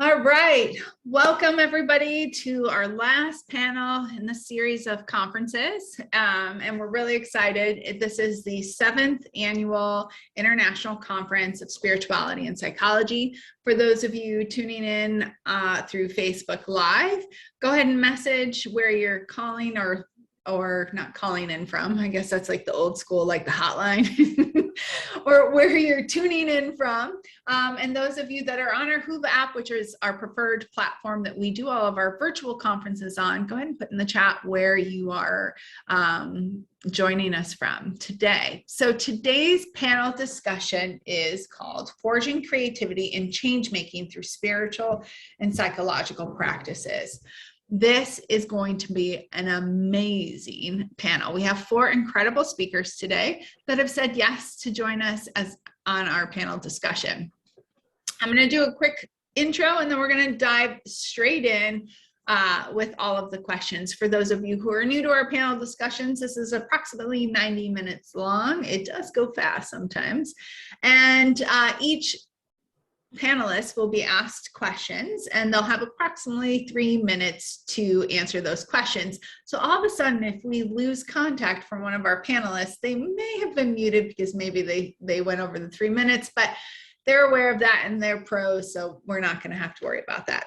All right, welcome everybody to our last panel in the series of conferences, and we're really excited. This is the 7th annual International Conference of Spirituality and Psychology. For those of you tuning in through Facebook Live, go ahead and message where you're calling or not calling in from. I guess that's like the old school, like the hotline, or where you're tuning in from. And those of you that are on our Whova app, which is our preferred platform that we do all of our virtual conferences on, go ahead and put in the chat where you are joining us from today. So today's panel discussion is called Forging Creativity in Change-Making Through Spiritual and Psychological Practices. This is going to be an amazing panel. We have 4 incredible speakers today that have said yes to join us on our panel discussion. I'm going to do a quick intro and then we're going to dive straight in with all of the questions. For those of you who are new to our panel discussions, this is approximately 90 minutes long. It does go fast sometimes. And each panelists will be asked questions and they'll have approximately 3 minutes to answer those questions. So all of a sudden, if we lose contact from one of our panelists, they may have been muted because maybe they went over the 3 minutes, but they're aware of that and they're pros, so we're not going to have to worry about that.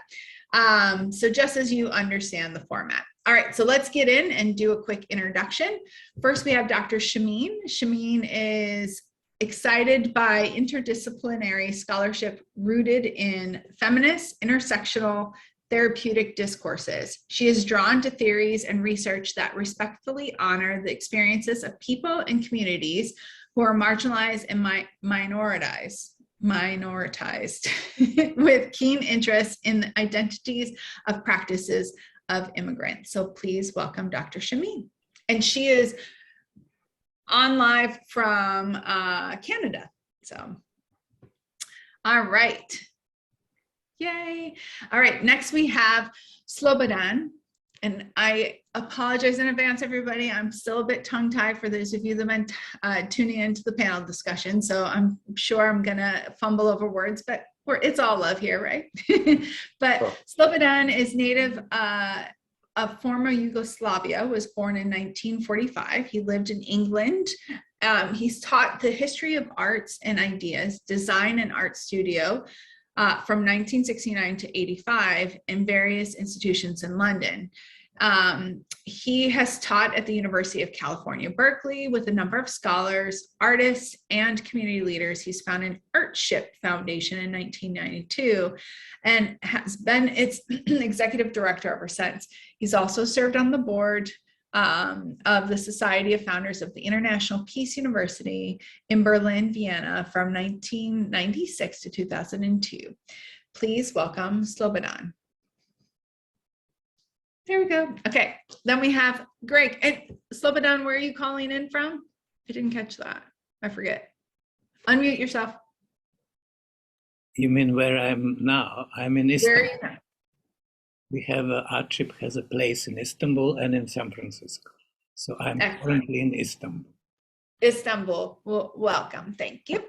So just as you understand the format. All right, so let's get in and do a quick introduction. First, we have Dr. Shemine. Shemine is excited by interdisciplinary scholarship rooted in feminist, intersectional, therapeutic discourses. She is drawn to theories and research that respectfully honor the experiences of people and communities who are marginalized and minoritized with keen interest in the identities of practices of immigrants. So please welcome Dr. Shemine. And she is on live from Canada. So, all right. Yay. All right, next we have Slobodan. And I apologize in advance, everybody. I'm still a bit tongue-tied for those of you that have been tuning into the panel discussion. So I'm sure I'm gonna fumble over words, but it's all love here, right? But sure. Slobodan is native of former Yugoslavia, was born in 1945. He lived in England. He's taught the history of arts and ideas, design and art studio from 1969 to 85 in various institutions in London. He has taught at the University of California, Berkeley with a number of scholars, artists, and community leaders. He's founded Artship Foundation in 1992 and has been its executive director ever since. He's also served on the board of the Society of Founders of the International Peace University in Berlin, Vienna from 1996 to 2002. Please welcome Slobodan. There we go. Okay, then we have Greg. And Slobodan, where are you calling in from? I didn't catch that. I forget. Unmute yourself. You mean where I'm now? I'm in Istanbul. Where are you now? We have Artship has a place in Istanbul and in San Francisco. So I'm currently in Istanbul. Istanbul. Well, welcome. Thank you.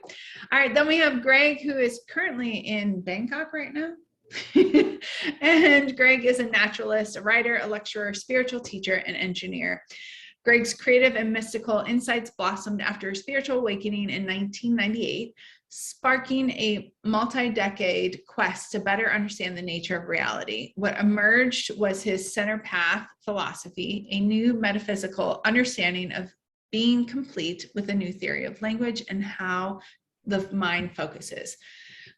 All right, then we have Greg, who is currently in Bangkok right now. And Greg is a naturalist, a writer, a lecturer, spiritual teacher, and engineer. Greg's creative and mystical insights blossomed after a spiritual awakening in 1998, sparking a multi-decade quest to better understand the nature of reality. What emerged was his Centerpath philosophy, a new metaphysical understanding of being complete with a new theory of language and how the mind focuses.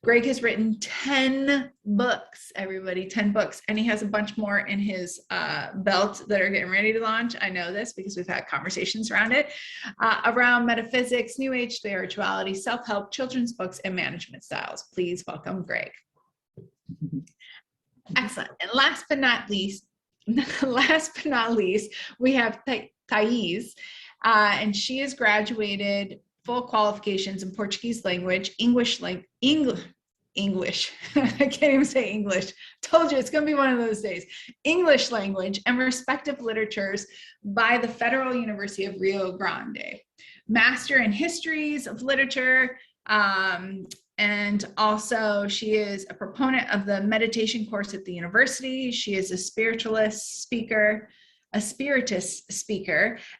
Greg has written 10 books, everybody, 10 books, and he has a bunch more in his belt that are getting ready to launch. I know this because we've had conversations around it, around metaphysics, New Age spirituality, self-help, children's books, and management styles. Please welcome Greg. Excellent. And last but not least, we have Taisse, and she has graduated full qualifications in Portuguese language, English. I can't even say English. Told you it's going to be one of those days. English language and respective literatures by the Federal University of Rio Grande. Master in histories of literature And also she is a proponent of the meditation course at the university. She is a spiritist speaker,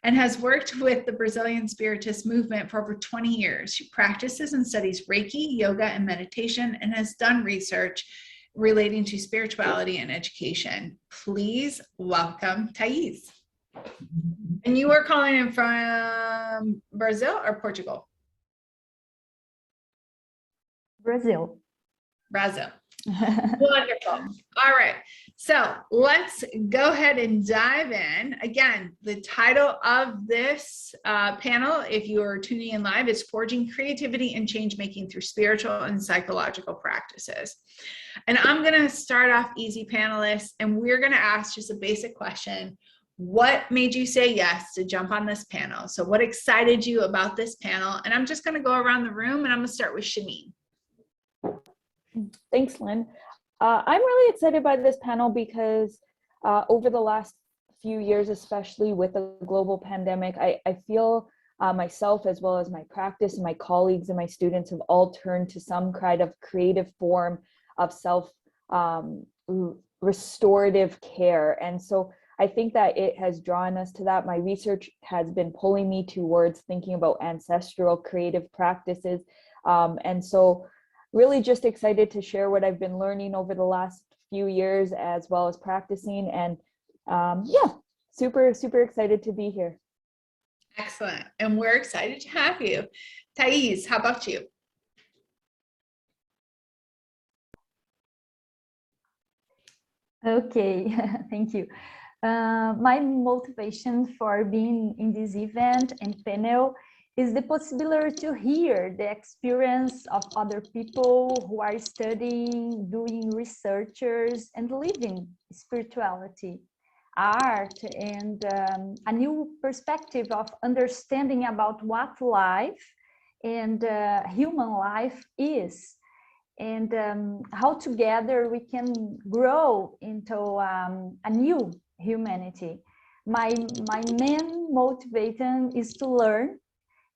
and has worked with the Brazilian Spiritist movement for over 20 years. She practices and studies Reiki, yoga, and meditation, and has done research relating to spirituality and education. Please welcome Taisse. And you are calling in from Brazil or Portugal? Brazil. Wonderful. All right. So let's go ahead and dive in. Again, the title of this panel, if you are tuning in live, is Forging Creativity and Change-Making Through Spiritual and Psychological Practices. And I'm going to start off easy, panelists, and we're going to ask just a basic question. What made you say yes to jump on this panel? So what excited you about this panel? And I'm just going to go around the room, and I'm going to start with Shemine. Thanks, Lynn. I'm really excited by this panel because over the last few years, especially with the global pandemic, I feel myself, as well as my practice and my colleagues and my students, have all turned to some kind of creative form of restorative care. And so I think that it has drawn us to that. My research has been pulling me towards thinking about ancestral creative practices. And so really just excited to share what I've been learning over the last few years, as well as practicing. And yeah, super excited to be here. Excellent. And we're excited to have you. Taisse, how about you? Okay, thank you. My motivation for being in this event and panel is the possibility to hear the experience of other people who are studying, doing researchers, and living spirituality, art, and a new perspective of understanding about what life and human life is, and how together we can grow into a new humanity. My main motivation is to learn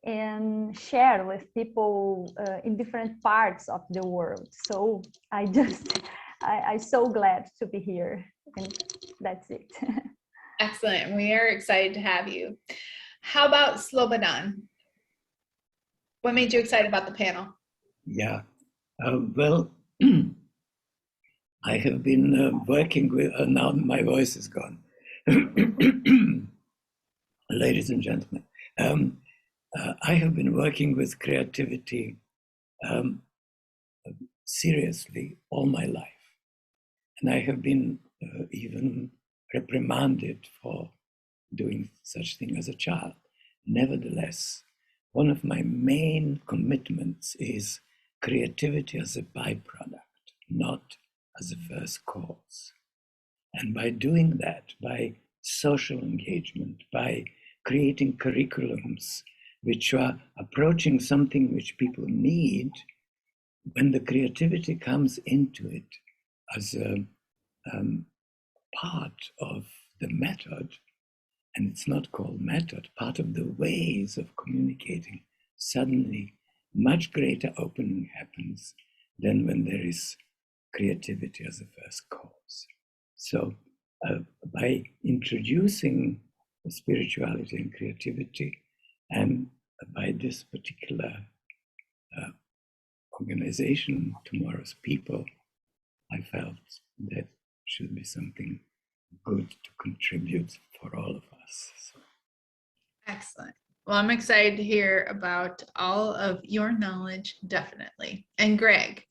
and share with people in different parts of the world. So I'm so glad to be here, and that's it. Excellent. We are excited to have you. How about Slobodan? What made you excited about the panel? Yeah, well, I have been working with, now my voice is gone. Ladies and gentlemen, I have been working with creativity seriously all my life. And I have been even reprimanded for doing such thing as a child. Nevertheless, one of my main commitments is creativity as a byproduct, not as a first cause. And by doing that, by social engagement, by creating curriculums which are approaching something which people need, when the creativity comes into it as a part of the method, and it's not called method, part of the ways of communicating, suddenly much greater opening happens than when there is creativity as a first cause. So by introducing spirituality and creativity, and by this particular organization, Tomorrow's People, I felt that should be something good to contribute for all of us. So. Excellent. Well, I'm excited to hear about all of your knowledge, definitely. And Greg.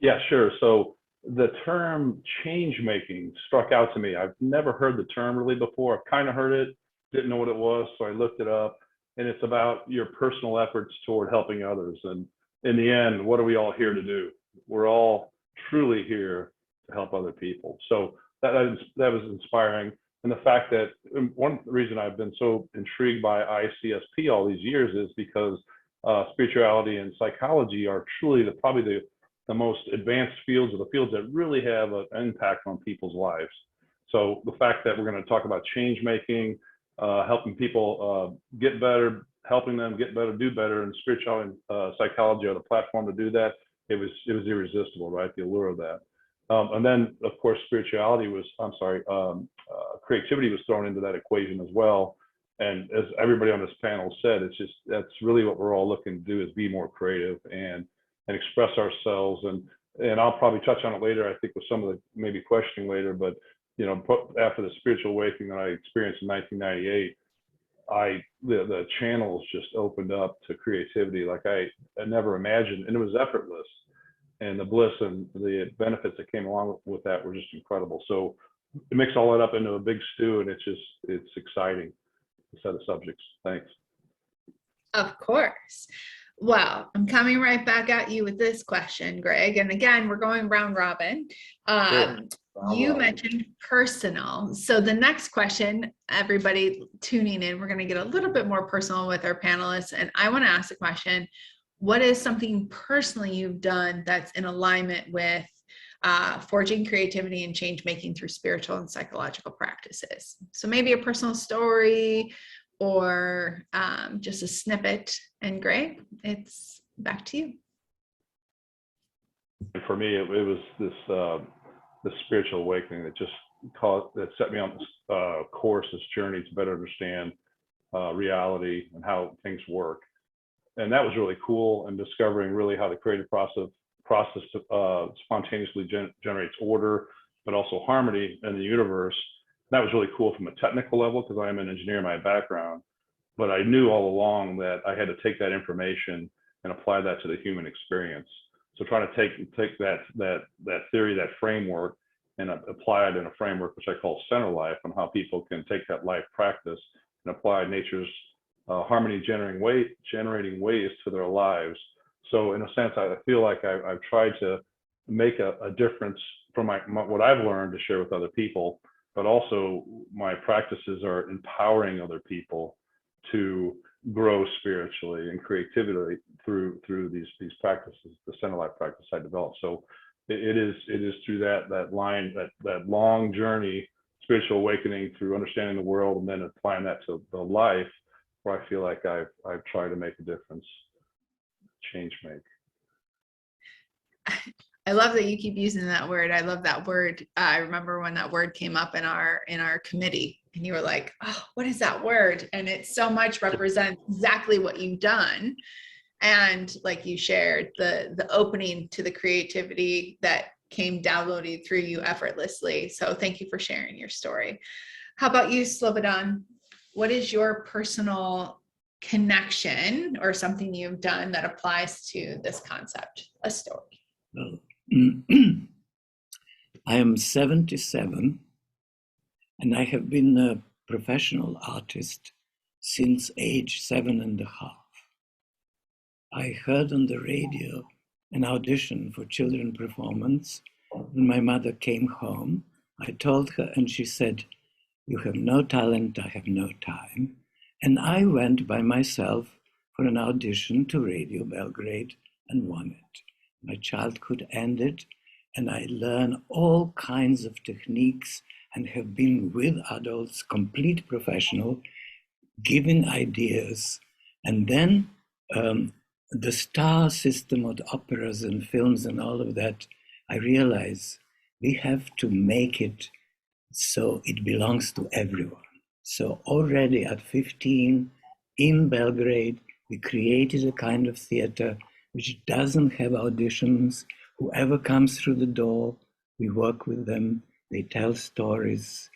Yeah, sure. So the term change making struck out to me. I've never heard the term really before. I've kind of heard it, didn't know what it was, so I looked it up. And it's about your personal efforts toward helping others. And in the end, what are we all here to do? We're all truly here to help other people. So that was inspiring. And the fact that one reason I've been so intrigued by ICSP all these years is because spirituality and psychology are truly probably the most advanced fields, or the fields that really have an impact on people's lives. So the fact that we're going to talk about change making, helping people get better, helping them get better, do better, and spirituality and psychology are the platform to do that. It was irresistible, right? The allure of that. And then, of course, creativity was thrown into that equation as well. And as everybody on this panel said, that's really what we're all looking to do, is be more creative and express ourselves. And I'll probably touch on it later, I think, with some of the maybe questioning later, but after the spiritual awakening that I experienced in 1998, the channels just opened up to creativity like I never imagined, and it was effortless. And the bliss and the benefits that came along with that were just incredible. So it mix all that up into a big stew, and it's exciting, a set of subjects. Thanks. Of course. Well, I'm coming right back at you with this question, Greg. And again, we're going round robin. Sure. You mentioned personal. So the next question, everybody tuning in, we're going to get a little bit more personal with our panelists. And I want to ask the question, what is something personally you've done that's in alignment with forging creativity and change making through spiritual and psychological practices? So maybe a personal story or just a snippet. And Greg, it's back to you. For me, it was this spiritual awakening that set me on this course, this journey to better understand reality and how things work. And that was really cool, and discovering really how the creative process spontaneously generates order, but also harmony in the universe. That was really cool from a technical level, because I am an engineer in my background, but I knew all along that I had to take that information and apply that to the human experience. So trying to take that theory, that framework, and apply it in a framework which I call center life, on how people can take that life practice and apply nature's harmony generating ways to their lives. So in a sense, I feel like I've tried to make a difference from what I've learned to share with other people, but also my practices are empowering other people to grow spiritually and creatively through these practices, the center life practice I developed. So it is through that long journey, spiritual awakening, through understanding the world and then applying that to the life, where I feel like I've tried to make a difference, change make. I love that you keep using that word. I love that word. I remember when that word came up in our committee, and you were like, "Oh, what is that word?" And it so much represents exactly what you've done. And like you shared, the opening to the creativity that came downloaded through you effortlessly. So thank you for sharing your story. How about you, Slobodan? What is your personal connection or something you've done that applies to this concept? A story. Well, I am 77, and I have been a professional artist since age 7.5. I heard on the radio an audition for children performance. When my mother came home, I told her, and she said, "You have no talent, I have no time." And I went by myself for an audition to Radio Belgrade and won it. My childhood ended, and I learned all kinds of techniques and have been with adults, complete professional, giving ideas. And then the star system of operas and films and all of that, I realize we have to make it so it belongs to everyone. So already at 15 in Belgrade, we created a kind of theater which doesn't have auditions. Whoever comes through the door, we work with them, they tell stories,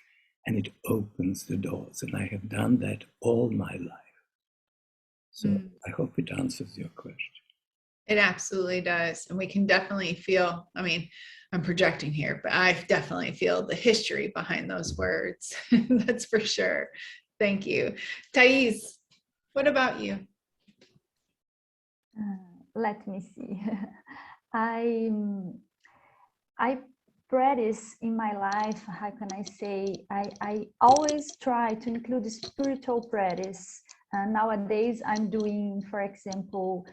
and it opens the doors. And I have done that all my life. So I hope it answers your question. It absolutely does. And we can definitely feel, I mean, I'm projecting here, but I definitely feel the history behind those words. That's for sure. Thank you. Taisse, what about you? Let me see. I practice in my life, how can I say, I always try to include spiritual practice. Nowadays, I'm doing, for example,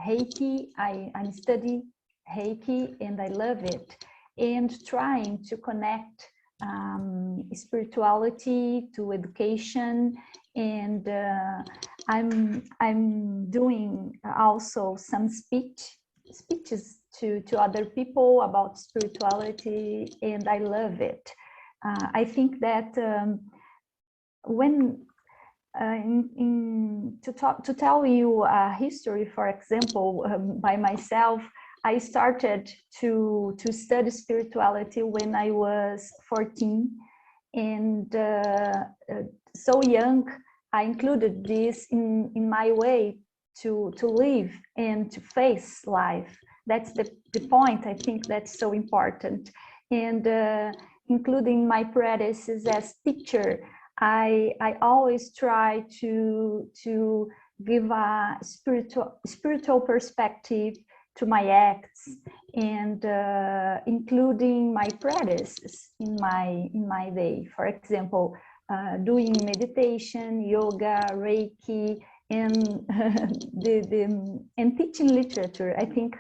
Reiki. I'm studying Reiki and I love it. And trying to connect spirituality to education. And I'm doing also some speeches to other people about spirituality, and I love it. I think that when to tell you a history, for example, by myself, I started to study spirituality when I was 14, and so young, I included this in my way to live and to face life. That's the point. I think that's so important. And including my practices as teacher, I always try to give a spiritual perspective to my acts, and including my practices in my day. For example, doing meditation, yoga, Reiki, and and teaching literature. I think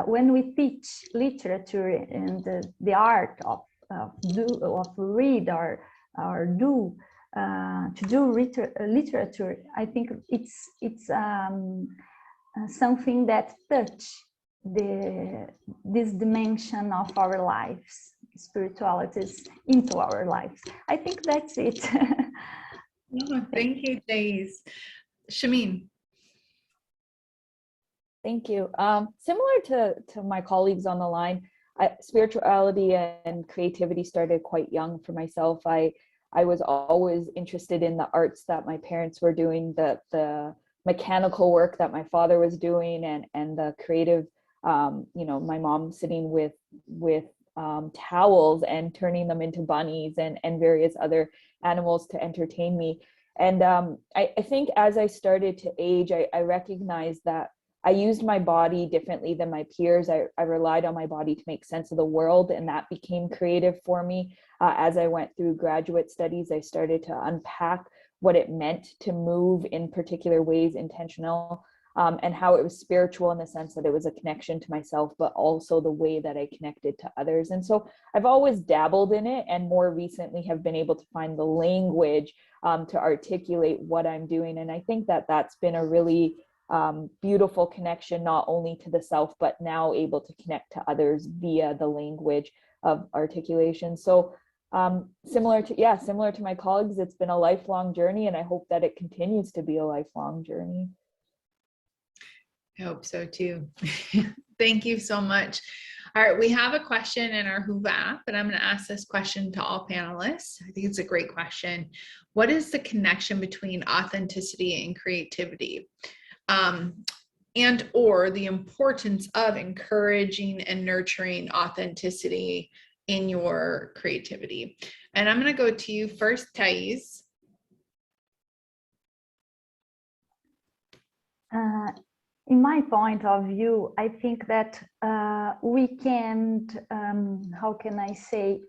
when we teach literature and the art of read or do to do literature, I think it's something that touch this dimension of our lives, spiritualities into our lives. I think that's it. Oh, thank you, Taisse. Shemine. Thank you. Similar to my colleagues on the line, spirituality and creativity started quite young for myself. I was always interested in the arts that my parents were doing, the mechanical work that my father was doing, and the creative, my mom sitting with towels and turning them into bunnies and various other animals to entertain me. And I think as I started to age, I recognized that I used my body differently than my peers. I relied on my body to make sense of the world, and that became creative for me. As I went through graduate studies, I started to unpack what it meant to move in particular ways, intentional, and how it was spiritual in the sense that it was a connection to myself, but also the way that I connected to others. And so I've always dabbled in it, and more recently have been able to find the language to articulate what I'm doing. And I think that that's been a really beautiful connection, not only to the self, but now able to connect to others via the language of articulation. So similar to my colleagues, it's been a lifelong journey, and I hope that it continues to be a lifelong journey. I hope so too. Thank you so much. All right, we have a question in our Who app, and I'm going to ask this question to all panelists. I think it's a great question. What is the connection between authenticity and creativity? And or the importance of encouraging and nurturing authenticity in your creativity? And I'm going to go to you first, Taisse. In my point of view, I think that we can, how can I say,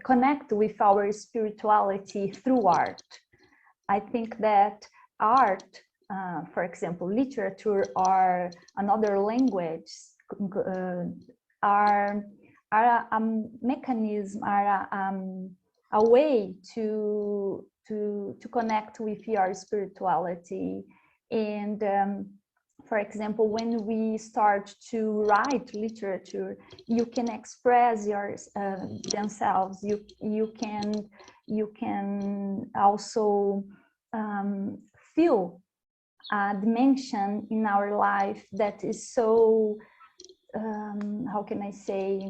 connect with our spirituality through art. I think that art, for example, literature or another language, are a mechanism, are a way to connect with your spirituality. And for example, when we start to write literature, you can express themselves. You can also feel a dimension in our life that is so, how can I say,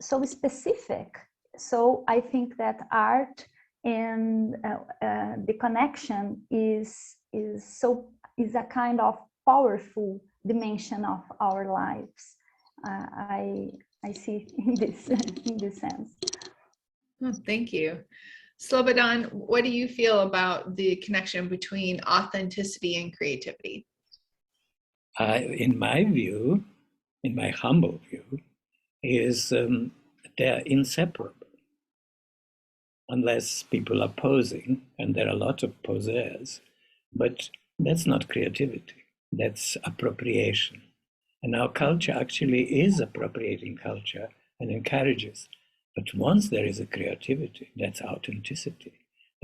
so specific. So I think that art and the connection is a kind of powerful dimension of our lives. I see in this sense. Oh, thank you. Slobodan, what do you feel about the connection between authenticity and creativity? In my view, in my humble view, is they're inseparable. Unless people are posing, and there are a lot of poseurs, but that's not creativity, that's appropriation. And our culture actually is appropriating culture and encourages. But once there is a creativity, that's authenticity.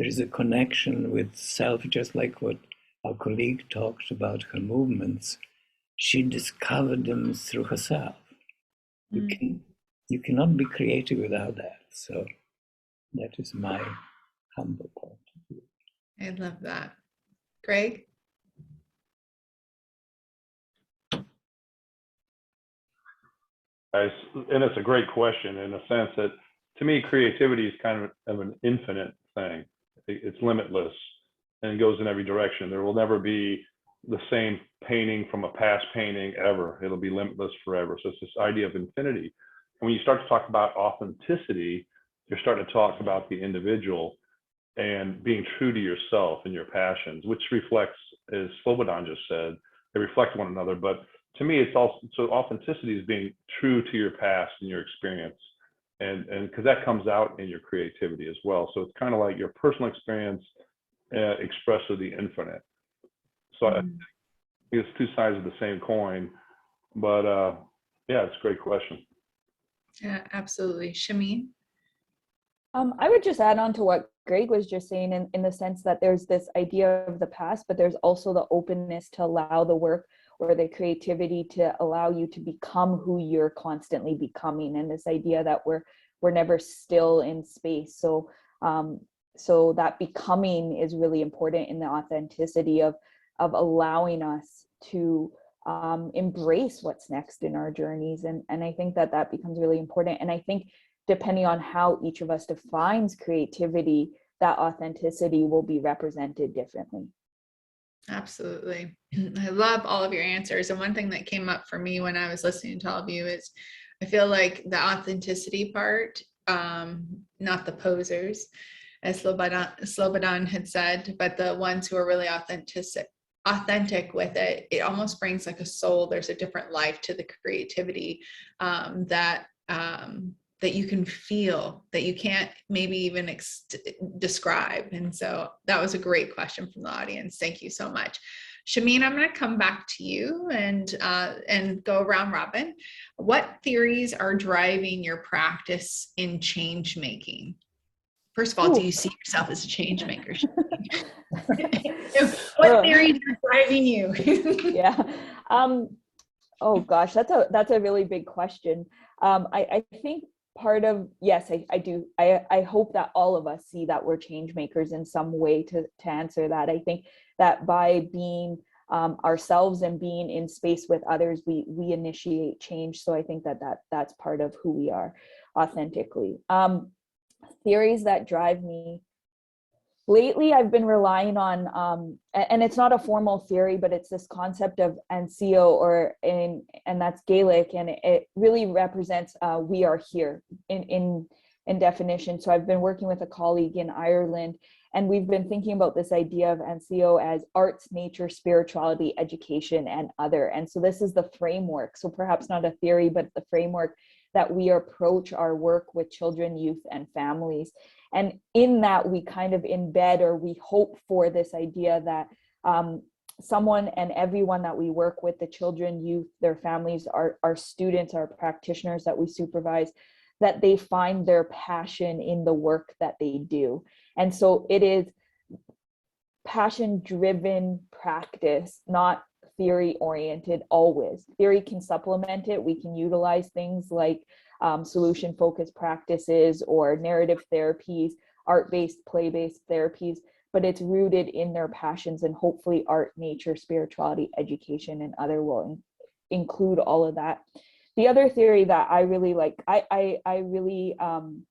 there is a connection with self, just like what our colleague talked about her movements. She discovered them through herself. You cannot be creative without that. So that is my humble point of view. I love that. Greg? And it's a great question in a sense that, to me, creativity is kind of an infinite thing. It's limitless and goes in every direction. There will never be the same painting from a past painting ever. It'll be limitless forever. So it's this idea of infinity. And when you start to talk about authenticity, you're starting to talk about the individual and being true to yourself and your passions, which reflects, as Slobodan just said, they reflect one another. But to me, it's also, so authenticity is being true to your past and your experience. And because that comes out in your creativity as well. So it's kind of like your personal experience expressed with the infinite. So I think it's two sides of the same coin, but yeah, it's a great question. Yeah, absolutely. Shemine? I would just add on to what Greg was just saying in the sense that there's this idea of the past, but there's also the openness to allow the work or the creativity to allow you to become who you're constantly becoming, and this idea that we're never still in space. So so that becoming is really important in the authenticity of allowing us to embrace what's next in our journeys, and I think that becomes really important. And I think depending on how each of us defines creativity, that authenticity will be represented differently. Absolutely. I love all of your answers. And one thing that came up for me when I was listening to all of you is I feel like the authenticity part, not the posers, as Slobodan had said, but the ones who are really authentic with it, it almost brings like a soul. There's a different life to the creativity that you can feel, that you can't maybe even describe. And so that was a great question from the audience. Thank you so much. Shemine, I'm going to come back to you and go round robin. What theories are driving your practice in change making? First of all, do you see yourself as a change maker? What theories are driving you? Yeah. Oh gosh, that's a really big question. I think part of, yes, I do. I hope that all of us see that we're change makers in some way to answer that. I think that by being ourselves and being in space with others, we initiate change. So I think that's part of who we are authentically. Theories that drive me. Lately, I've been relying on, and it's not a formal theory, but it's this concept of anseo, and that's Gaelic, and it really represents we are here in definition. So I've been working with a colleague in Ireland, and we've been thinking about this idea of anseo as arts, nature, spirituality, education, and other. And so this is the framework. So perhaps not a theory, but the framework that we approach our work with children, youth, and families. And in that, we kind of embed, or we hope for, this idea that someone and everyone that we work with, the children, youth, their families, our students, our practitioners that we supervise, that they find their passion in the work that they do. And so it is passion-driven practice, not theory-oriented always. Theory can supplement it. We can utilize things like solution-focused practices or narrative therapies, art-based, play-based therapies, but it's rooted in their passions, and hopefully art, nature, spirituality, education, and other will include all of that. The other theory that I really like, I really am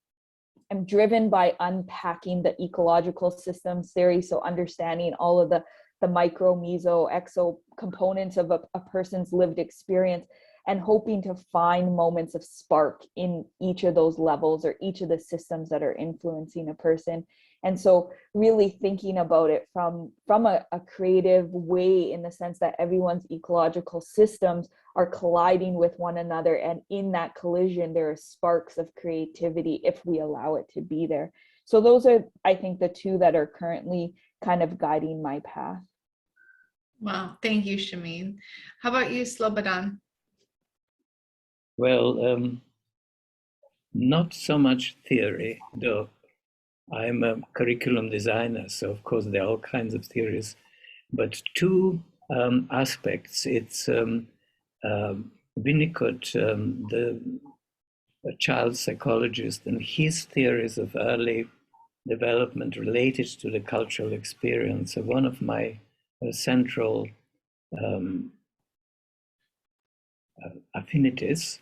driven by unpacking the ecological systems theory, so understanding all of the micro, meso, exo components of a person's lived experience, and hoping to find moments of spark in each of those levels or each of the systems that are influencing a person. And so really thinking about it from a creative way, in the sense that everyone's ecological systems are colliding with one another, and in that collision there are sparks of creativity if we allow it to be there. So those are, I think, the two that are currently kind of guiding my path. Wow, thank you, Shemine. How about you, Slobodan? Well, not so much theory, though I'm a curriculum designer, so of course there are all kinds of theories, but two aspects. It's Winnicott, a child psychologist, and his theories of early development related to the cultural experience are one of my central affinities,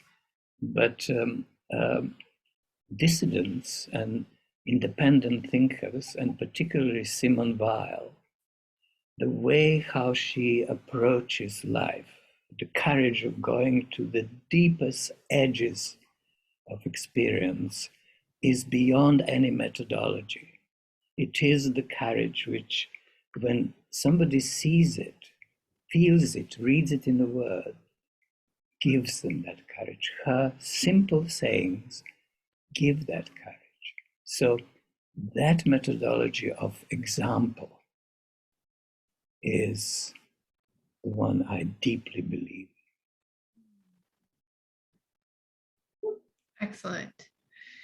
but dissidents and independent thinkers, and particularly Simone Weil, the way how she approaches life, the courage of going to the deepest edges of experience is beyond any methodology. It is the courage which, when somebody sees it, feels it, reads it in a word, gives them that courage. Her simple sayings give that courage. So that methodology of example is the one I deeply believe. Excellent.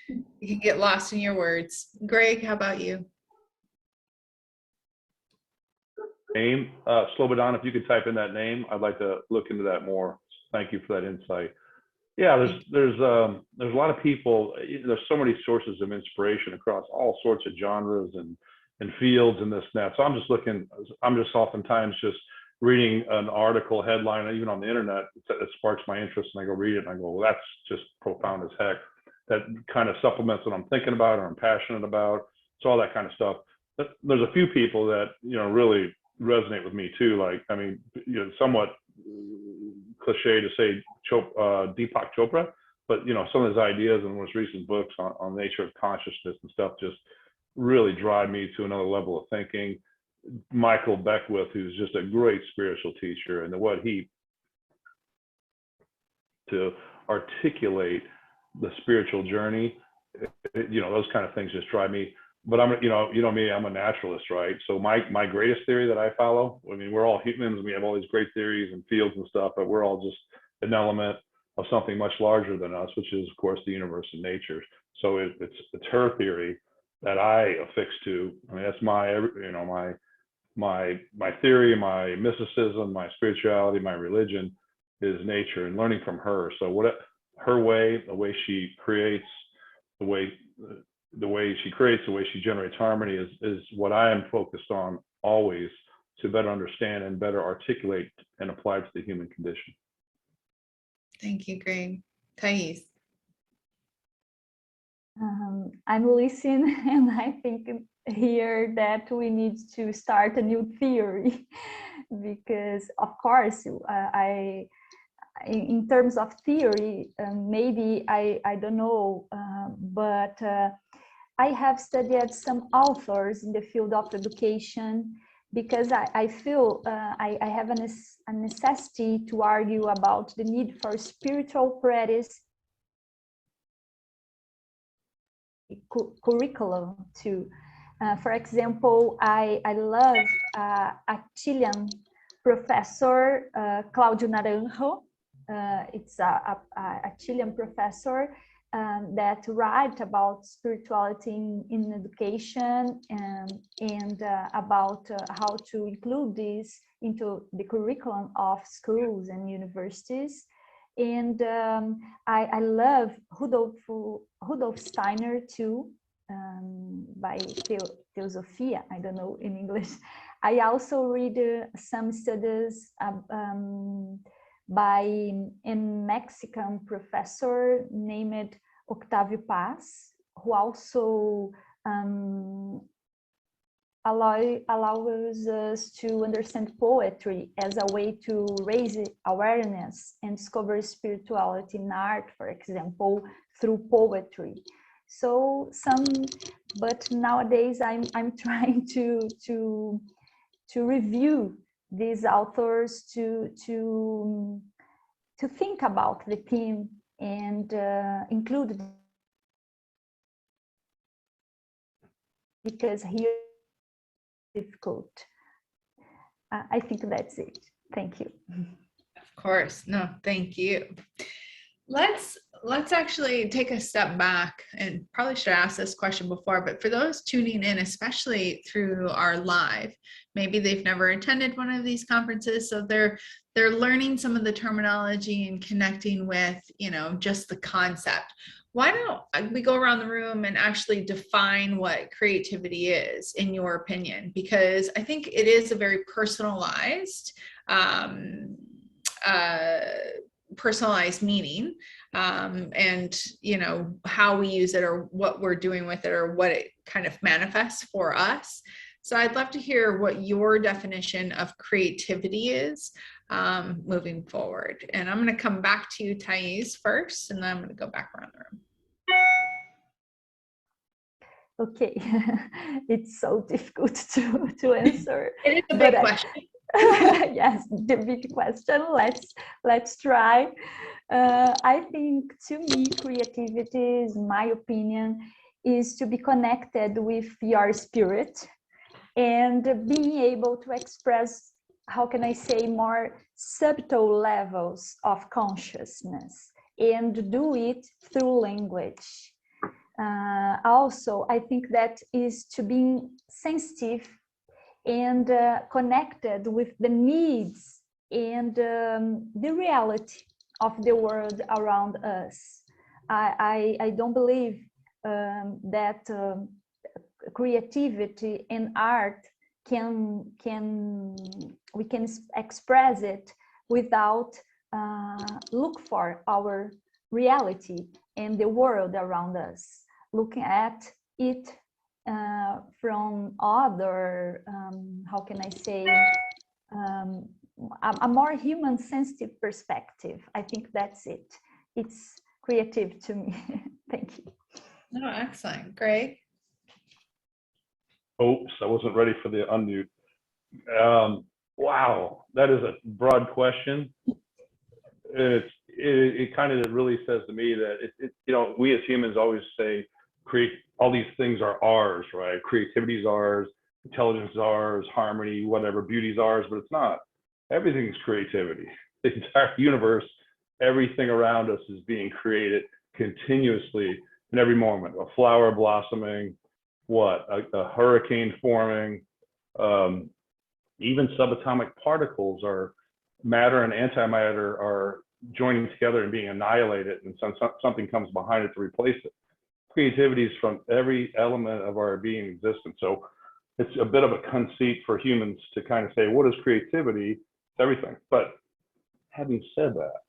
You can get lost in your words. Greg, how about you? Name, Slobodan, if you could type in that name, I'd like to look into that more. Thank you for that insight. Yeah, there's a lot of people. There's so many sources of inspiration across all sorts of genres and fields and this and that. So I'm just oftentimes just reading an article headline, even on the internet, it sparks my interest, and I go read it, and I go, well, that's just profound as heck. That kind of supplements what I'm thinking about or I'm passionate about. So all that kind of stuff. But there's a few people that really resonate with me too. Like, I mean, somewhat cliche to say Deepak Chopra, but some of his ideas and most recent books on nature of consciousness and stuff just really drive me to another level of thinking. Michael Beckwith, who's just a great spiritual teacher, and what he to articulate the spiritual journey, those kind of things just drive me. But I'm, me, I'm a naturalist, right? So my greatest theory that I follow, I mean, we're all humans, and we have all these great theories and fields and stuff, but we're all just an element of something much larger than us, which is, of course, the universe and nature. So it's her theory that I affix to. I mean, that's my theory, my mysticism, my spirituality, my religion is nature, and learning from her. So her way, the way she creates, the way she generates harmony is what I am focused on always, to better understand and better articulate and apply to the human condition. Thank you, Greg. Taisse. I'm listening, and I think here that we need to start a new theory, because of course in terms of theory, maybe I don't know, but I have studied some authors in the field of education, because I feel I have a necessity to argue about the need for spiritual practice curriculum too. For example, I love a Chilean professor, Claudio Naranjo. It's a Chilean professor that writes about spirituality in education and about how to include this into the curriculum of schools and universities. And I love Rudolf Steiner too, by Theosophia, I don't know in English. I also read some studies by a Mexican professor named Octavio Paz, who also allows us to understand poetry as a way to raise awareness and discover spirituality in art, for example, through poetry. So but nowadays I'm trying to review these authors to think about the theme and include, because here it's difficult. I think that's it. Thank you. Of course. No, thank you. Let's let's actually take a step back, and probably should have asked this question before, but for those tuning in, especially through our live, maybe they've never attended one of these conferences, so they're learning some of the terminology and connecting with, you know, just the concept. Why don't we go around the room and actually define what creativity is, in your opinion? Because I think it is a very personalized meaning, and you know, how we use it or what we're doing with it or what it kind of manifests for us. So I'd love to hear what your definition of creativity is moving forward. And I'm going to come back to you, Taisse, first, and then I'm going to go back around the room. Okay, it's so difficult to answer. It is a big question. Yes, the big question. Let's try. I think, to me, creativity, is my opinion, is to be connected with your spirit and being able to express, how can I say, more subtle levels of consciousness, and do it through language. Also, I think that is to be sensitive and connected with the needs and the reality of the world around us. I don't believe that creativity and art we can express it without look for our reality and the world around us, looking at it from other, how can I say, a more human sensitive perspective. I think that's it. It's creative to me. Thank you. No, excellent. Greg? Oops, I wasn't ready for the unmute. Wow, that is a broad question. It kind of really says to me that you know, we as humans always say, all these things are ours, right? Creativity is ours, intelligence is ours, harmony, whatever, beauty is ours, but it's not. Everything's creativity. The entire universe, everything around us is being created continuously in every moment. A flower blossoming, a hurricane forming, even subatomic particles, are matter and antimatter are joining together and being annihilated, and something comes behind it to replace it. Creativity is from every element of our being existence. So it's a bit of a conceit for humans to kind of say, what is creativity? It's everything. But having said that,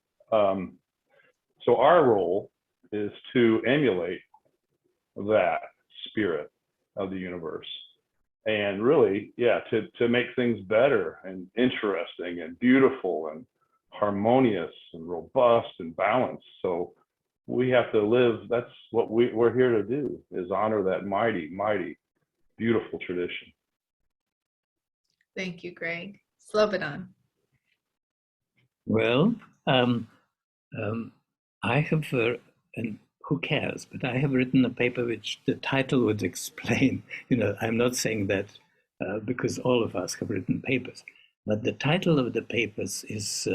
so our role is to emulate that spirit of the universe, and really, yeah, to make things better and interesting and beautiful and harmonious and robust and balanced. So we have to live, that's what we're here to do, is honor that mighty, mighty, beautiful tradition. Thank you, Greg. Slobodan? Well, I have, and who cares, but I have written a paper which the title would explain. You know, I'm not saying that because all of us have written papers, but the title of the papers is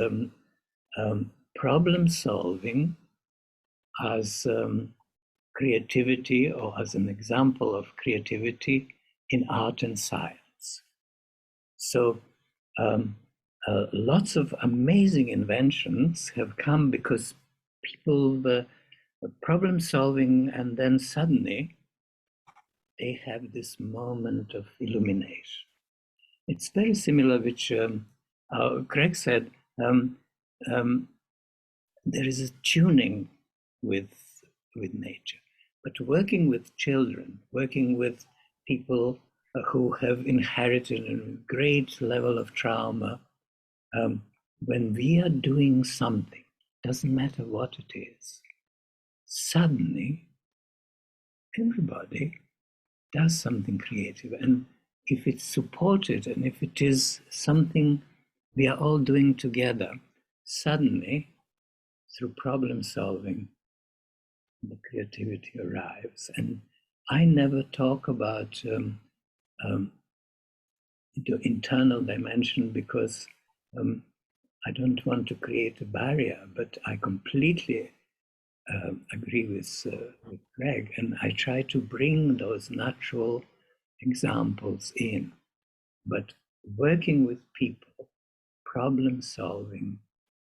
Problem Solving as creativity, or as an example of creativity in art and science. So lots of amazing inventions have come because people were problem solving, and then suddenly they have this moment of illumination. It's very similar, which Greg said, there is a tuning with nature, but working with children, working with people who have inherited a great level of trauma, when we are doing something, doesn't matter what it is, suddenly everybody does something creative. And if it's supported, and if it is something we are all doing together, suddenly, through problem solving, the creativity arrives. And I never talk about the internal dimension, because I don't want to create a barrier, but I completely agree with Greg, and I try to bring those natural examples in. But working with people, problem solving,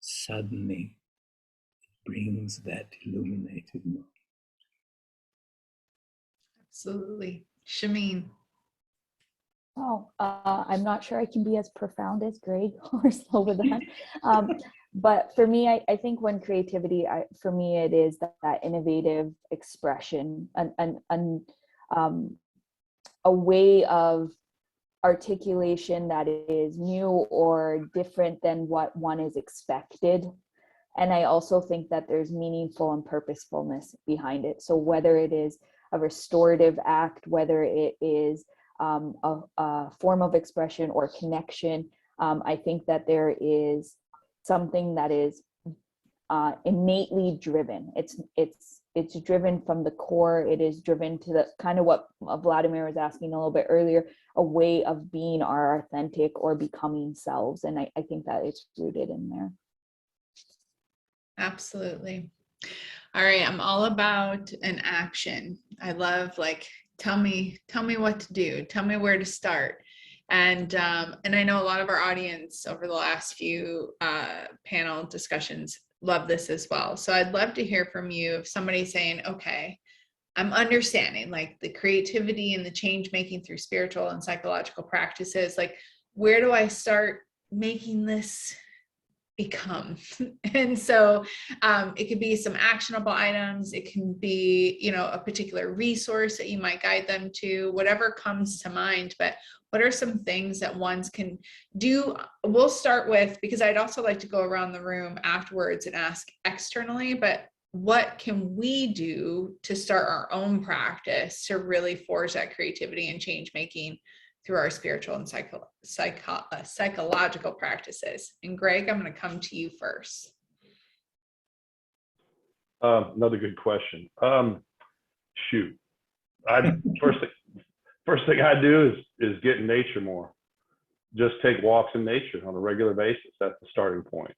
suddenly brings that illuminated moment. Absolutely. Shemine. Oh, I'm not sure I can be as profound as Greg or Slobodan. But for me, I think when creativity, for me, it is that innovative expression, a way of articulation that is new or different than what one is expected. And I also think that there's meaningful and purposefulness behind it. So whether it is a restorative act, whether it is a form of expression or connection, I think that there is something that is innately driven. It's driven from the core. It is driven to the kind of what Vladimir was asking a little bit earlier, a way of being our authentic or becoming selves. And I think that it's rooted in there. Absolutely. All right, I'm all about an action. I love, like, tell me what to do. Tell me where to start. And I know a lot of our audience over the last few panel discussions love this as well. So I'd love to hear from you if somebody's saying, okay, I'm understanding like the creativity and the change making through spiritual and psychological practices. Like, where do I start making this become? And so it could be some actionable items. It can be, you know, a particular resource that you might guide them to, whatever comes to mind. But what are some things that ones can do? We'll start with, because I'd also like to go around the room afterwards and ask externally, but what can we do to start our own practice to really forge that creativity and change making through our spiritual and psychological practices? And Greg, I'm going to come to you first. Another good question. Shoot, first thing I do is get in nature more. Just take walks in nature on a regular basis. That's the starting point.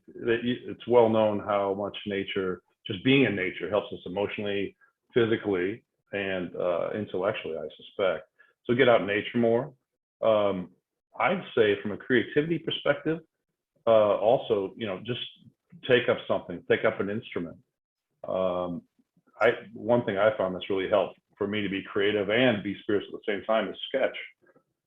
It's well known how much nature, just being in nature, helps us emotionally, physically, and intellectually, I suspect. So get out in nature more. I'd say from a creativity perspective, also, you know, just take up something, take up an instrument. One thing I found that's really helped for me to be creative and be spiritual at the same time is sketch.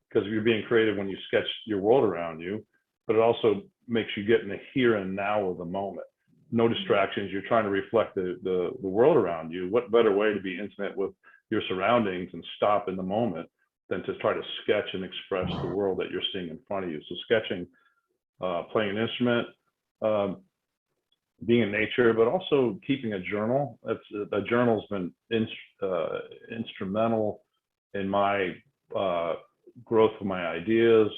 Because you're being creative when you sketch your world around you, but it also makes you get in the here and now of the moment. No distractions. You're trying to reflect the world around you. What better way to be intimate with your surroundings and stop in the moment than to try to sketch and express the world that you're seeing in front of you? So sketching, playing an instrument, being in nature, but also keeping a journal. A journal's been instrumental in my growth of my ideas,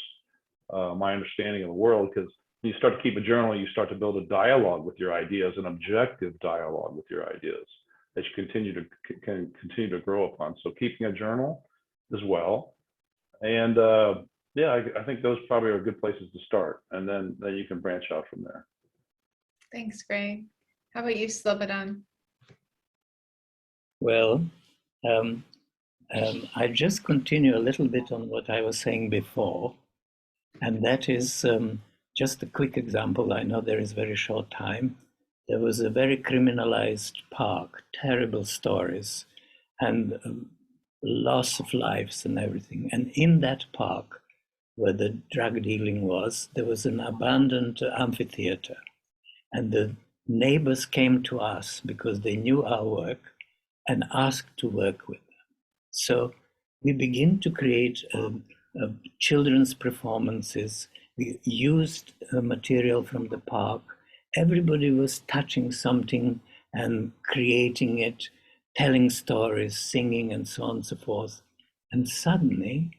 my understanding of the world, because when you start to keep a journal, you start to build a dialogue with your ideas, an objective dialogue with your ideas that you can continue to grow upon. So keeping a journal as well. And yeah, I think those probably are good places to start. And then you can branch out from there. Thanks, Greg. How about you, Slobodan? Well, I just continue a little bit on what I was saying before, and that is just a quick example. I know there is very short time. There was a very criminalized park, terrible stories, and loss of lives and everything. And in that park, where the drug dealing was, there was an abandoned amphitheater. And the neighbors came to us because they knew our work and asked to work with them. So we begin to create children's performances. We used material from the park. Everybody was touching something and creating it, telling stories, singing, and so on and so forth. And suddenly,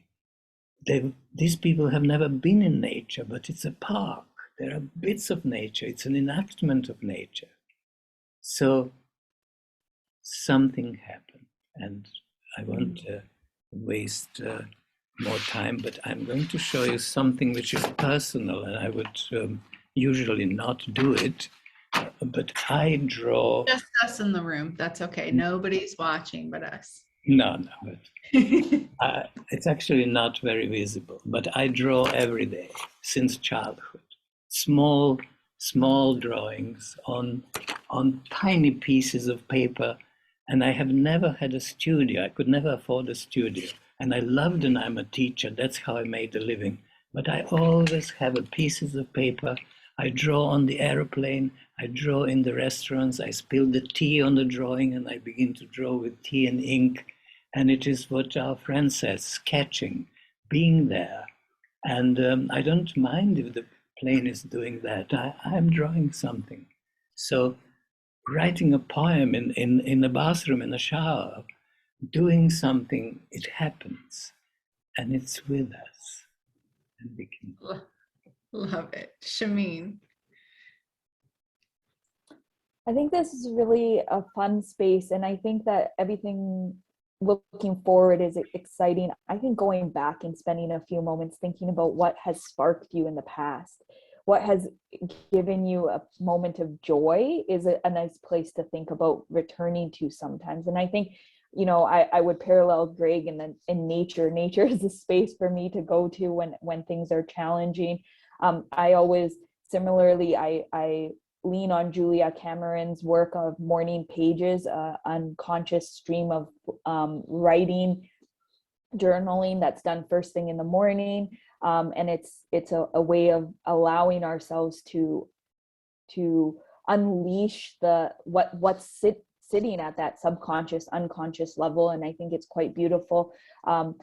these people have never been in nature, but it's a park. There are bits of nature. It's an enactment of nature. So something happened, and I won't waste more time, but I'm going to show you something which is personal, and I would usually not do it, but I draw. Just us in the room. That's okay. Nobody's watching but us. No, but it's actually not very visible. But I draw every day since childhood. Small drawings on tiny pieces of paper, and I have never had a studio. I could never afford a studio, and I loved, and I'm a teacher. That's how I made a living. But I always have pieces of paper. I draw on the airplane. I draw in the restaurants. I spill the tea on the drawing, and I begin to draw with tea and ink. And it is what our friend says: sketching, being there. And I don't mind if the plane is doing that. I'm drawing something. So writing a poem in the bathroom, in the shower, doing something, it happens. And it's with us. And we can... Love it. Shemine. I think this is really a fun space, and I think that everything looking forward is exciting. I think going back and spending a few moments thinking about what has sparked you in the past, what has given you a moment of joy, is a nice place to think about returning to sometimes. And I think, you know, I would parallel Greg in nature. Nature is a space for me to go to when things are challenging. I always, similarly, I lean on Julia Cameron's work of morning pages, unconscious stream of writing, journaling that's done first thing in the morning. And it's a way of allowing ourselves to unleash what's sitting at that subconscious, unconscious level. And I think it's quite beautiful. I've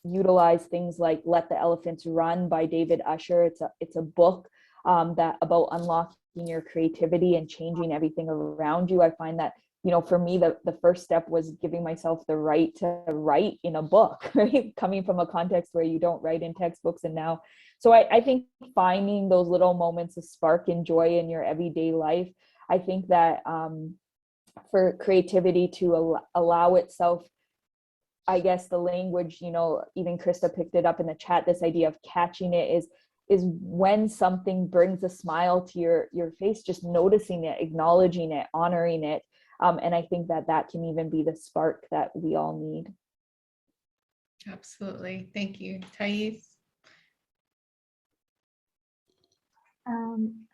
utilized things like Let the Elephants Run by David Usher. It's a book that about unlocking your creativity and changing everything around you. I find that, you know, for me, the first step was giving myself the right to write in a book, right? Coming from a context where you don't write in textbooks. And now, so I think finding those little moments of spark and joy in your everyday life, I think that for creativity to allow itself, I guess the language, you know, even Krista picked it up in the chat, this idea of catching it is when something brings a smile to your face, just noticing it, acknowledging it, honoring it. And I think that can even be the spark that we all need. Absolutely. Thank you. Taisse?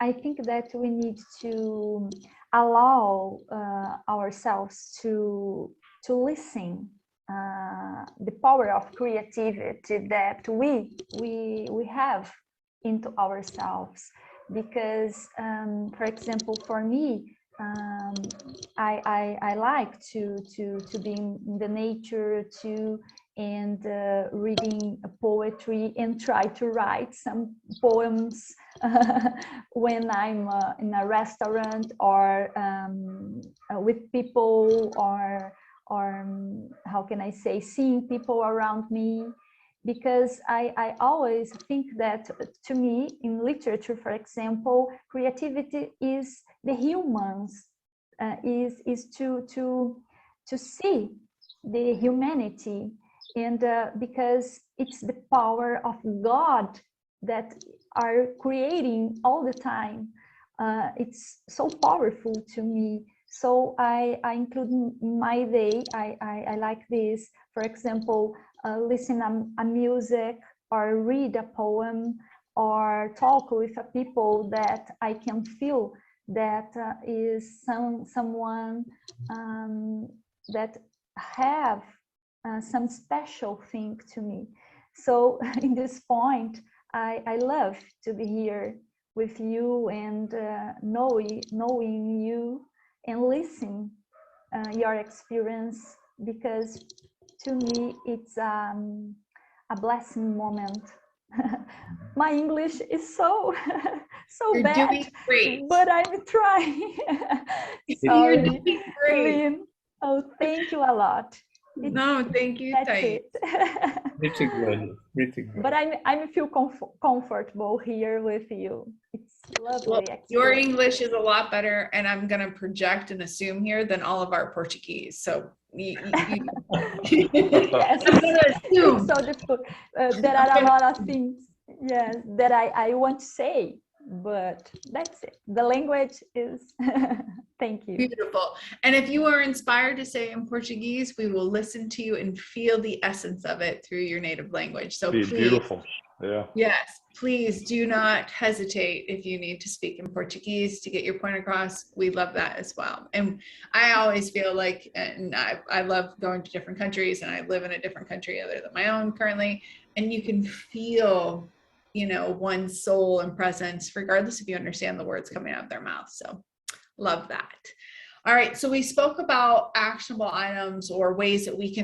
I think that we need to allow ourselves to listen. The power of creativity that we have into ourselves, because for example, for me, I like to be in the nature too, and reading poetry and try to write some poems when I'm in a restaurant or with people, or how can I say, seeing people around me. Because I always think that, to me, in literature, for example, creativity is the humans, is to see the humanity, and because it's the power of God that are creating all the time. It's so powerful to me. So I include in my day, I like this, for example, listen a music, or read a poem, or talk with a people that I can feel that is someone that have some special thing to me. So in this point, I love to be here with you and knowing you and listen your experience, because to me it's a blessing moment. My English is so You're bad, doing great. but I'm trying. You're doing great. Lynn. Oh, thank you a lot. No, thank you, Taisse. Pretty good, pretty good. But I feel comfortable here with you. It's lovely. Well, your English is a lot better, and I'm going to project and assume here, than all of our Portuguese. So yes. I'm going to assume. So difficult. There are a lot of things, yes, that I want to say, but that's it. The language is, thank you. Beautiful. And if you are inspired to say in Portuguese, we will listen to you and feel the essence of it through your native language. So Be please, beautiful. Yeah. yes, please do not hesitate if you need to speak in Portuguese to get your point across. We love that as well. And I always feel like, and I love going to different countries, and I live in a different country other than my own currently, and you can feel, you know, one's soul and presence, regardless if you understand the words coming out of their mouth. So love that. All right, so we spoke about actionable items or ways that we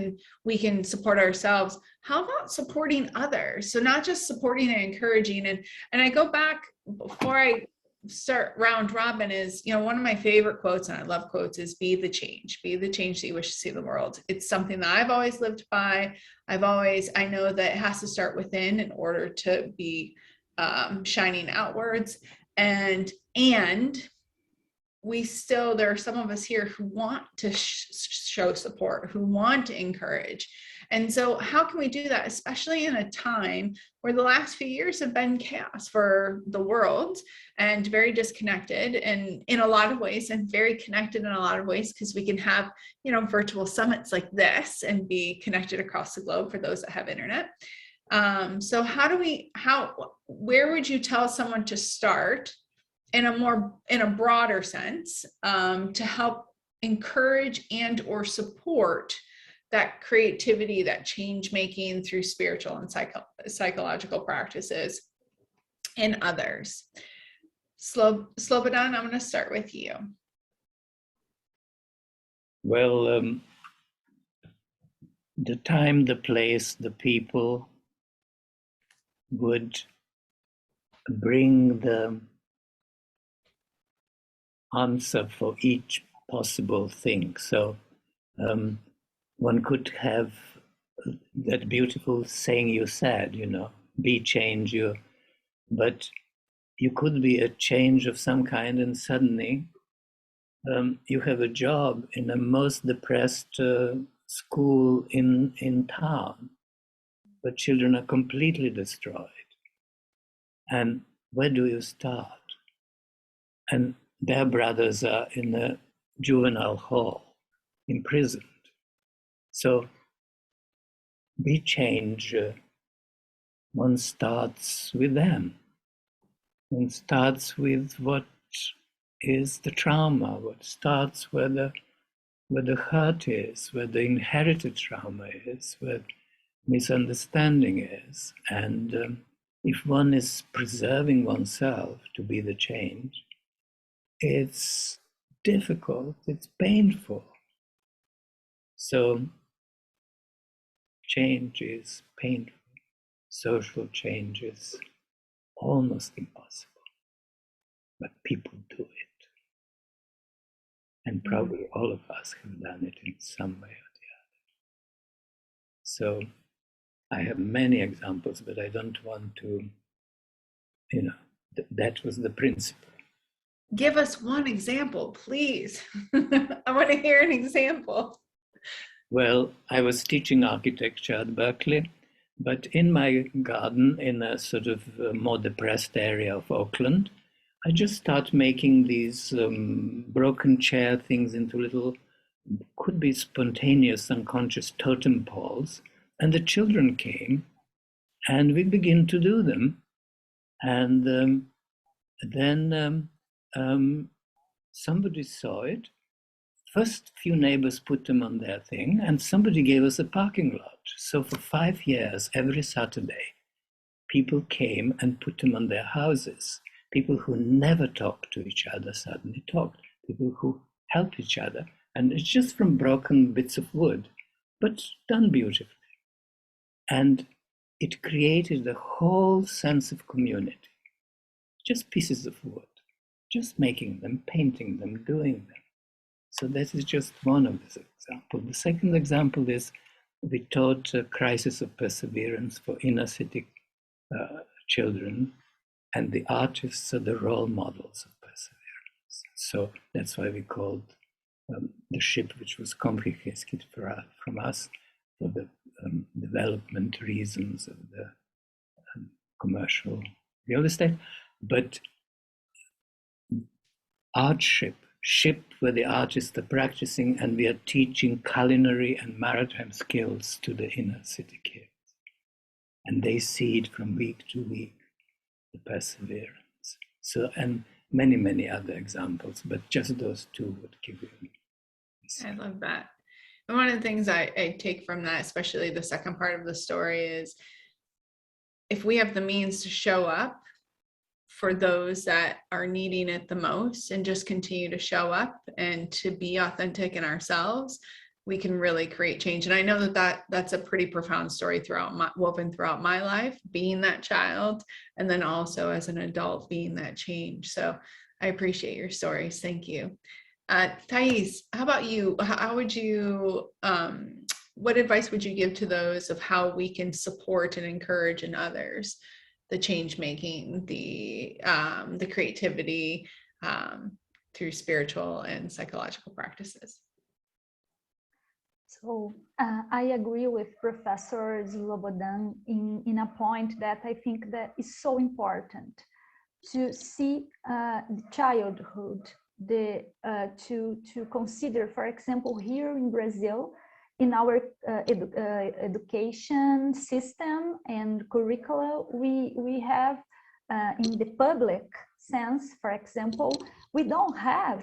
can support ourselves. How about supporting others? So not just supporting and encouraging. And I go back before I start round robin is, you know, one of my favorite quotes, and I love quotes, is be the change that you wish to see in the world. It's something that I've always lived by. I know that it has to start within in order to be shining outwards. And there are some of us here who want to show support, who want to encourage. And so how can we do that, especially in a time where the last few years have been chaos for the world and very disconnected, and in a lot of ways, and very connected in a lot of ways, because we can have, you know, virtual summits like this and be connected across the globe for those that have internet. So where would you tell someone to start in a broader sense, to help encourage and or support that creativity, that change making through spiritual and psychological practices in others? Slobodan, I'm going to start with you. Well, the time, the place, the people would bring the answer for each possible thing. So one could have that beautiful saying you said, you know, be change, but you could be a change of some kind, and suddenly you have a job in the most depressed school in town, but children are completely destroyed. And where do you start? And their brothers are in a juvenile hall, imprisoned. So be change. One starts with them. One starts with what is the trauma, what starts where the hurt is, where the inherited trauma is, where misunderstanding is. And if one is preserving oneself to be the change, it's difficult, it's painful. So change is painful. Social change is almost impossible, but people do it. And probably all of us have done it in some way or the other. So I have many examples, but I don't want to, you know, that was the principle. Give us one example, please. I want to hear an example. Well, I was teaching architecture at Berkeley, but in my garden, in a sort of more depressed area of Oakland, I just start making these broken chair things into little, could be spontaneous, unconscious totem poles. And the children came, and we began to do them. And then somebody saw it. First few neighbors put them on their thing, and somebody gave us a parking lot. So for 5 years, every Saturday, people came and put them on their houses. People who never talked to each other suddenly talked. People who helped each other. And it's just from broken bits of wood, but done beautifully. And it created a whole sense of community. Just pieces of wood, just making them, painting them, doing them. So that is just one of these examples. The second example is we taught a crisis of perseverance for inner city children, and the artists are the role models of perseverance. So that's why we called the ship, which was confiscated from us for the development reasons of the commercial real estate. But Artship, ship where the artists are practicing, and we are teaching culinary and maritime skills to the inner city kids. And they see it from week to week, the perseverance. So, and many, many other examples, but just those two would give you. I love that. And one of the things I take from that, especially the second part of the story, is if we have the means to show up for those that are needing it the most and just continue to show up and to be authentic in ourselves, we can really create change. And I know that's a pretty profound story woven throughout my life, being that child, and then also as an adult being that change. So I appreciate your stories. Thank you. Taisse, how about you? How would you, what advice would you give to those of how we can support and encourage in others the change making, the creativity through spiritual and psychological practices? So I agree with Professor Slobodan in a point that I think that is so important to see the childhood, to consider, for example, here in Brazil, in our education system and curricula, we have in the public sense, for example, we don't have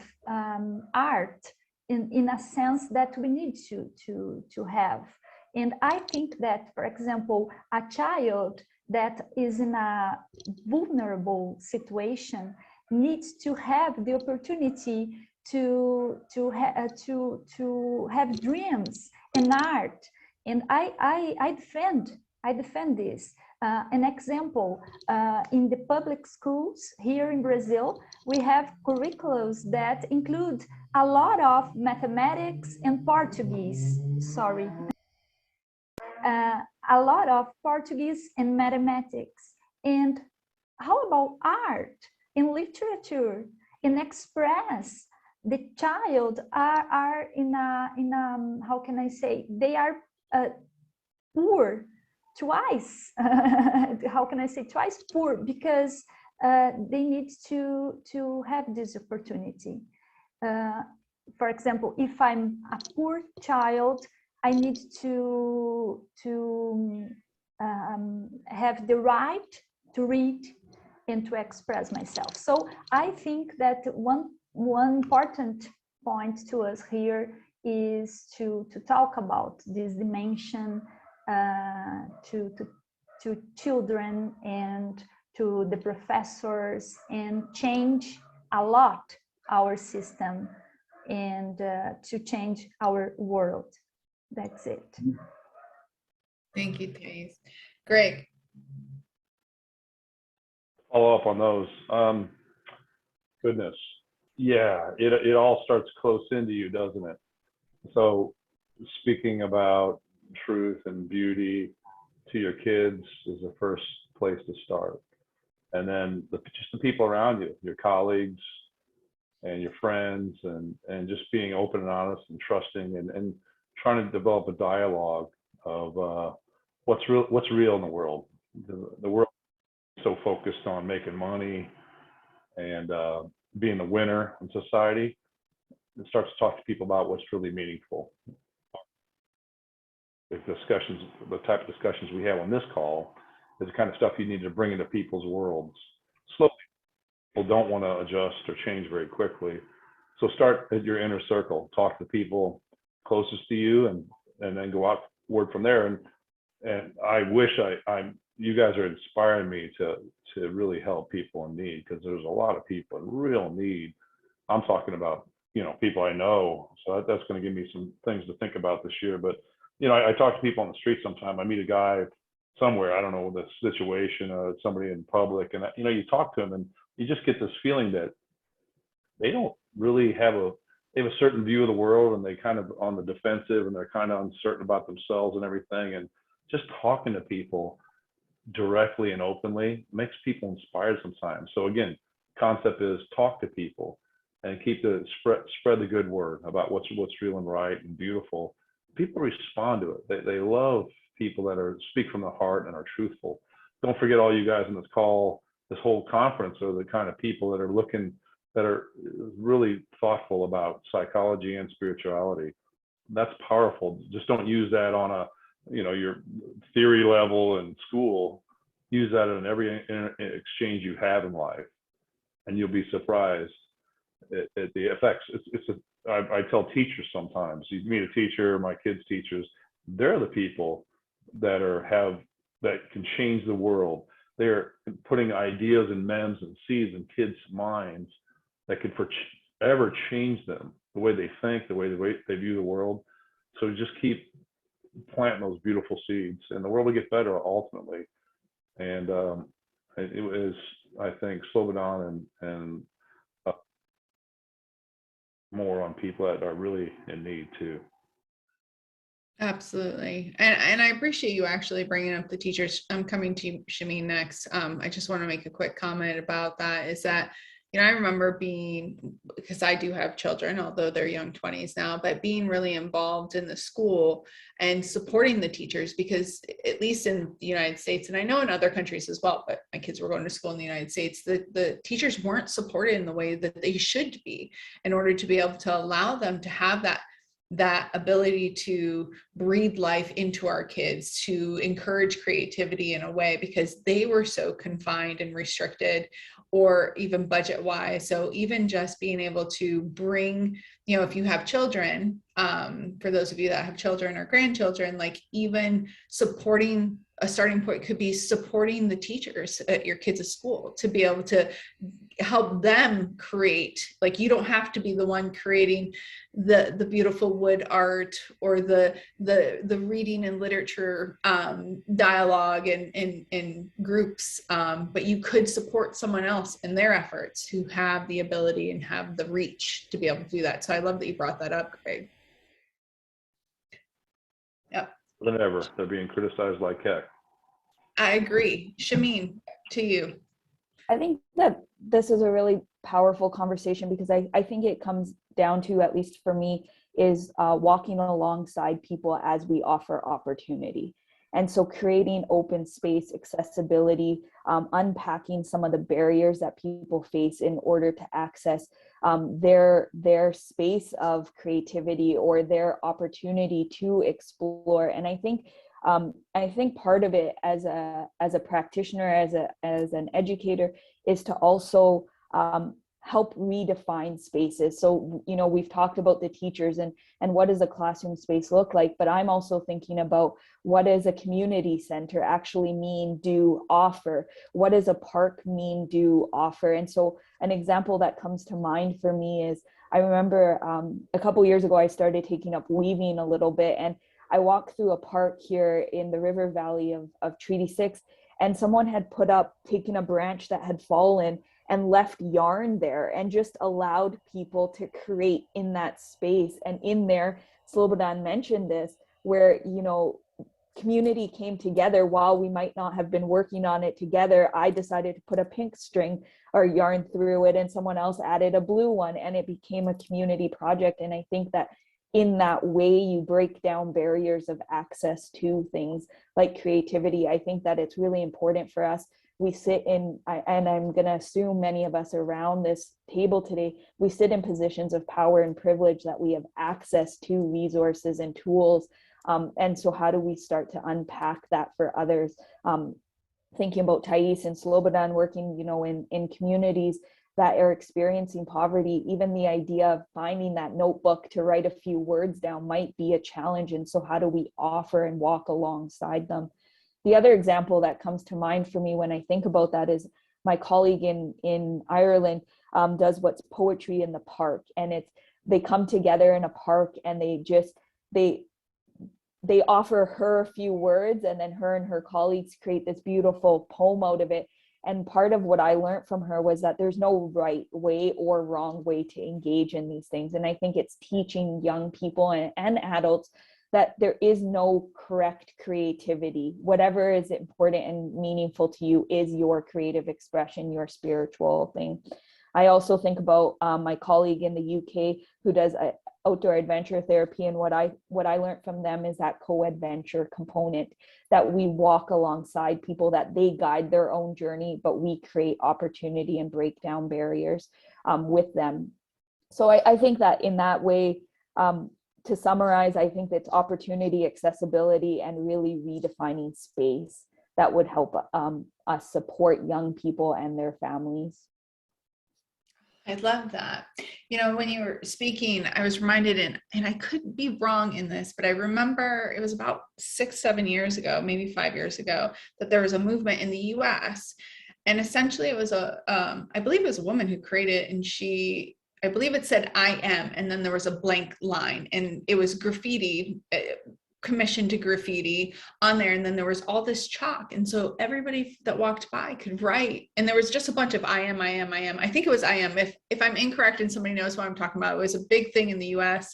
art in a sense that we need to have. And I think that, for example, a child that is in a vulnerable situation needs to have the opportunity to have dreams and art. And I defend this. An example, in the public schools here in Brazil, we have curriculums that include a lot of mathematics and Portuguese, sorry. A lot of Portuguese and mathematics. And how about art and literature and express? The child are in a how can I say, they are poor twice. How can I say twice poor? Because they need to have this opportunity. For example, if I'm a poor child, I need to have the right to read and to express myself. So I think that one important point to us here is to talk about this dimension to children and to the professors, and change a lot our system and to change our world. That's it. Thank you, Taisse. Greg. Follow up on those. Goodness. Yeah, it all starts close into you, doesn't it? So speaking about truth and beauty to your kids is the first place to start. And then just the people around you, your colleagues and your friends, and just being open and honest and trusting, and trying to develop a dialogue of what's real in the world. The world is so focused on making money and being the winner in society. It starts to talk to people about what's really meaningful. The type of discussions we have on this call is the kind of stuff you need to bring into people's worlds. Slowly, people don't want to adjust or change very quickly. So start at your inner circle, talk to people closest to you, and then go outward from there. And I wish you guys are inspiring me to really help people in need, because there's a lot of people in real need. I'm talking about, people I know. So that's going to give me some things to think about this year. But, I talk to people on the street sometime. I meet a guy somewhere, I don't know the situation, somebody in public, and, you talk to them and you just get this feeling that they don't really have a certain view of the world, and they kind of on the defensive, and they're kind of uncertain about themselves and everything. And just talking to people directly and openly makes people inspired sometimes. So again, concept is talk to people and spread the good word about what's real and right and beautiful. People respond to it. They love people that speak from the heart and are truthful. Don't forget, all you guys on this call, this whole conference, are the kind of people that are looking that are really thoughtful about psychology and spirituality. That's powerful. Just don't use that on a, your theory level in school. Use that in every exchange you have in life, and you'll be surprised at the effects. I tell teachers sometimes, you meet a teacher, my kids' teachers, they're the people that can change the world. They're putting ideas and memes and seeds in kids' minds that could forever change them, the way they think, the way they view the world. So just keep planting those beautiful seeds, and the world will get better ultimately. And it was, I think, Slobodan and more on people that are really in need too. Absolutely. And I appreciate you actually bringing up the teachers. I'm coming to you, Shemine, next. I just want to make a quick comment about that, is that, I remember because I do have children, although they're young 20s now, but being really involved in the school and supporting the teachers, because at least in the United States, and I know in other countries as well, but my kids were going to school in the United States, the teachers weren't supported in the way that they should be, in order to be able to allow them to have that ability to breathe life into our kids, to encourage creativity in a way, because they were so confined and restricted, or even budget wise. So even just being able to bring, if you have children, for those of you that have children or grandchildren, like even supporting, a starting point could be supporting the teachers at your kids' school to be able to help them create. Like, you don't have to be the one creating the beautiful wood art or the reading and literature dialogue and groups, but you could support someone else in their efforts who have the ability and have the reach to be able to do that. So I love that you brought that up, Greg. Yep. Than ever, they're being criticized like heck. I agree. Shemine, to you. I think that this is a really powerful conversation, because I think it comes down to, at least for me, is walking alongside people as we offer opportunity. And so creating open space, accessibility, unpacking some of the barriers that people face in order to access their space of creativity or their opportunity to explore. And I think part of it as a practitioner, as an educator, is to also help redefine spaces. So, we've talked about the teachers and what does a classroom space look like, but I'm also thinking about, what does a community center actually mean, do, offer? What does a park mean, do, offer? And so an example that comes to mind for me is, I remember a couple years ago, I started taking up weaving a little bit, and I walked through a park here in the river valley of Treaty 6, and someone had taken a branch that had fallen and left yarn there and just allowed people to create in that space. And in there, Slobodan mentioned this, where, community came together. While we might not have been working on it together, I decided to put a pink string or yarn through it, and someone else added a blue one, and it became a community project. And I think that in that way, you break down barriers of access to things like creativity. I think that it's really important for us. We sit in, and I'm going to assume many of us around this table today, we sit in positions of power and privilege, that we have access to resources and tools. And so how do we start to unpack that for others? Thinking about Taisse and Slobodan working, in communities that are experiencing poverty, even the idea of finding that notebook to write a few words down might be a challenge. And so how do we offer and walk alongside them? The other example that comes to mind for me when I think about that is my colleague in Ireland does what's Poetry in the Park. And they come together in a park, and they offer her a few words, and then her and her colleagues create this beautiful poem out of it. And part of what I learned from her was that there's no right way or wrong way to engage in these things. And I think it's teaching young people and adults that there is no correct creativity. Whatever is important and meaningful to you is your creative expression, your spiritual thing. I also think about my colleague in the UK who does outdoor adventure therapy, and what I learned from them is that co-adventure component, that we walk alongside people, that they guide their own journey, but we create opportunity and break down barriers. with them. So I think that in that way, to summarize, I think it's opportunity, accessibility, and really redefining space that would help us support young people and their families. I love that. You know, when you were speaking, I was reminded, and I could be wrong in this, but I remember it was about 6-7 years ago, maybe 5 years ago, that there was a movement in the US. And essentially it was I believe it was a woman who created it, and I believe it said I am, and then there was a blank line, and it was graffiti, commissioned to graffiti on there, and then there was all this chalk, and so everybody that walked by could write, and there was just a bunch of I am. I think it was I am. If I'm incorrect and somebody knows what I'm talking about, it was a big thing in the US.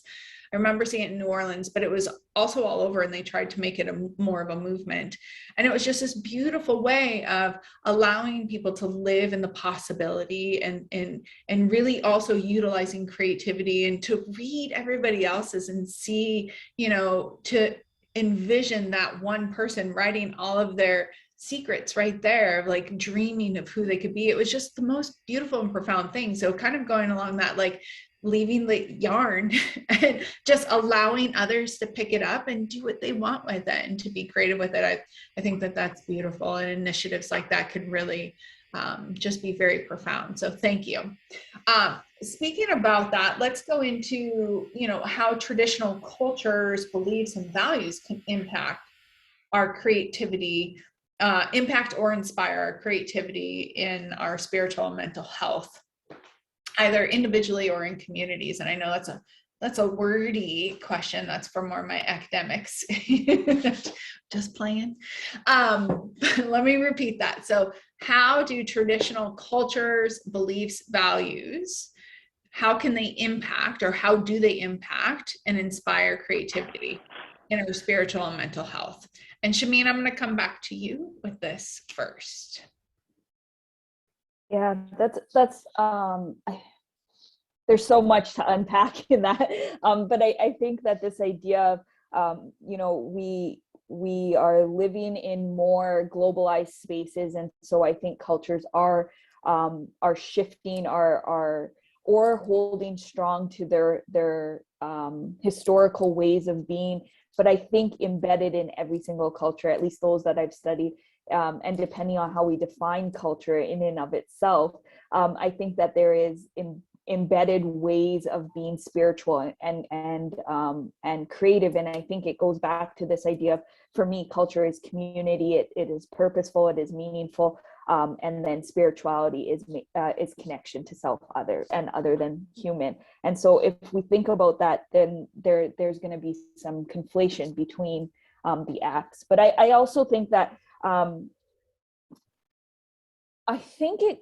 I remember seeing it in New Orleans, but it was also all over, and they tried to make it more of a movement. And it was just this beautiful way of allowing people to live in the possibility, and really also utilizing creativity, and to read everybody else's and see, you know, to envision that one person writing all of their secrets right there, like dreaming of who they could be. It was just the most beautiful and profound thing. So kind of going along that, like, leaving the yarn and just allowing others to pick it up and do what they want with it and to be creative with it. I think that that's beautiful, and initiatives like that could really just be very profound. So thank you. Speaking about that, let's go into, you know, how traditional cultures, beliefs, and values can impact our creativity, impact or inspire our creativity in our spiritual and mental health, either individually or in communities. And I know that's a wordy question. That's for more my academics. Just playing. Let me repeat that. So how do traditional cultures, beliefs, values, how can they impact, or how do they impact and inspire creativity in our spiritual and mental health? And Shemine, I'm going to come back to you with this first. Yeah, that's there's so much to unpack in that, but I think that this idea of you know, we are living in more globalized spaces, and so I think cultures are shifting, or holding strong to their historical ways of being. But I think embedded in every single culture, at least those that I've studied, and depending on how we define culture in and of itself, I think that there is embedded ways of being spiritual and creative. And I think it goes back to this idea of, for me, culture is community, it is purposeful, it is meaningful, and then spirituality is connection to self, other than human. And so if we think about that, then there's going to be some conflation between the acts. But I also think that I think it,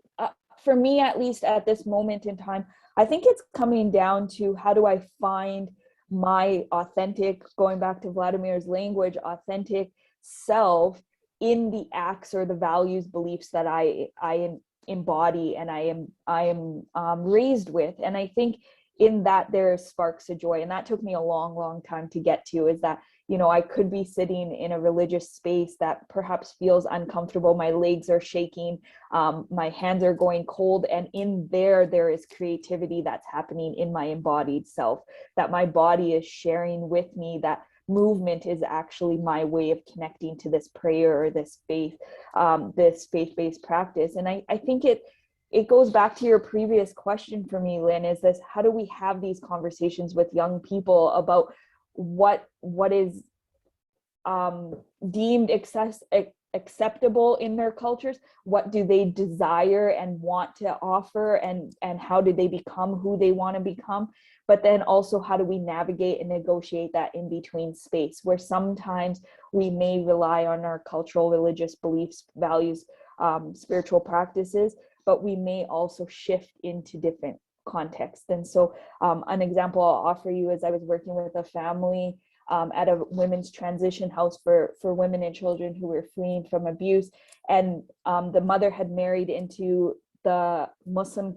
for me, at least at this moment in time, I think it's coming down to, how do I find my authentic, going back to Vladimir's language, authentic self in the acts or the values, beliefs that I embody and I am raised with. And I think in that there are sparks of joy. And that took me a long time to get to, is that, you know, I could be sitting in a religious space that perhaps feels uncomfortable. My legs are shaking, my hands are going cold. And in there is creativity that's happening in my embodied self, that my body is sharing with me, that movement is actually my way of connecting to this prayer or this faith-based practice. And I think it goes back to your previous question for me, Lynn, is this, how do we have these conversations with young people about what is deemed acceptable in their cultures? What do they desire and want to offer, and how do they become who they want to become? But then also, how do we navigate and negotiate that in between space, where sometimes we may rely on our cultural, religious beliefs, values, spiritual practices, but we may also shift into different contexts. And so an example I'll offer you is, I was working with a family at a women's transition house for women and children who were fleeing from abuse. And the mother had married into the Muslim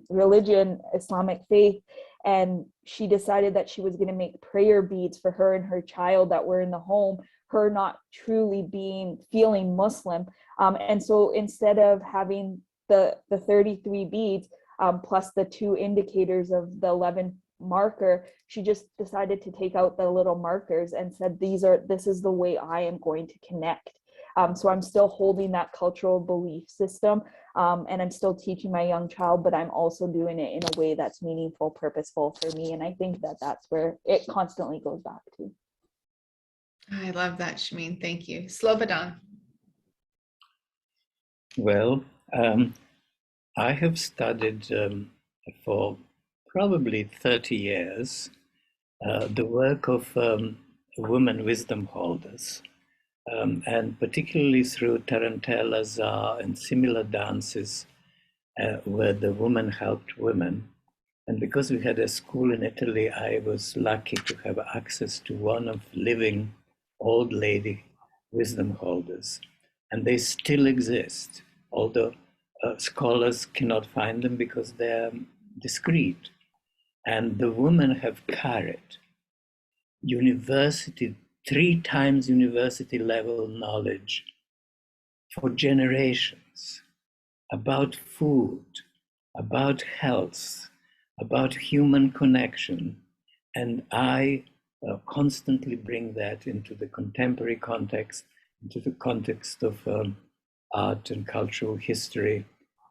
religion, Islamic faith, and she decided that she was going to make prayer beads for her and her child that were in the home, her not truly feeling Muslim. And so instead of having the 33 beads, plus the 2 indicators of the 11 marker, she just decided to take out the little markers and said, this is the way I am going to connect. So I'm still holding that cultural belief system, and I'm still teaching my young child, but I'm also doing it in a way that's meaningful, purposeful for me. And I think that that's where it constantly goes back to. I love that, Shemine. Thank you. Slobodan. Well, I have studied for probably 30 years the work of women wisdom holders, and particularly through Tarantella, Zar, and similar dances where the woman helped women. And because we had a school in Italy, I was lucky to have access to one of living old lady wisdom holders. And they still exist, although scholars cannot find them because they're discreet. And the women have carried university, 3 times university level knowledge for generations about food, about health, about human connection. And I constantly bring that into the contemporary context, into the context of art and cultural history.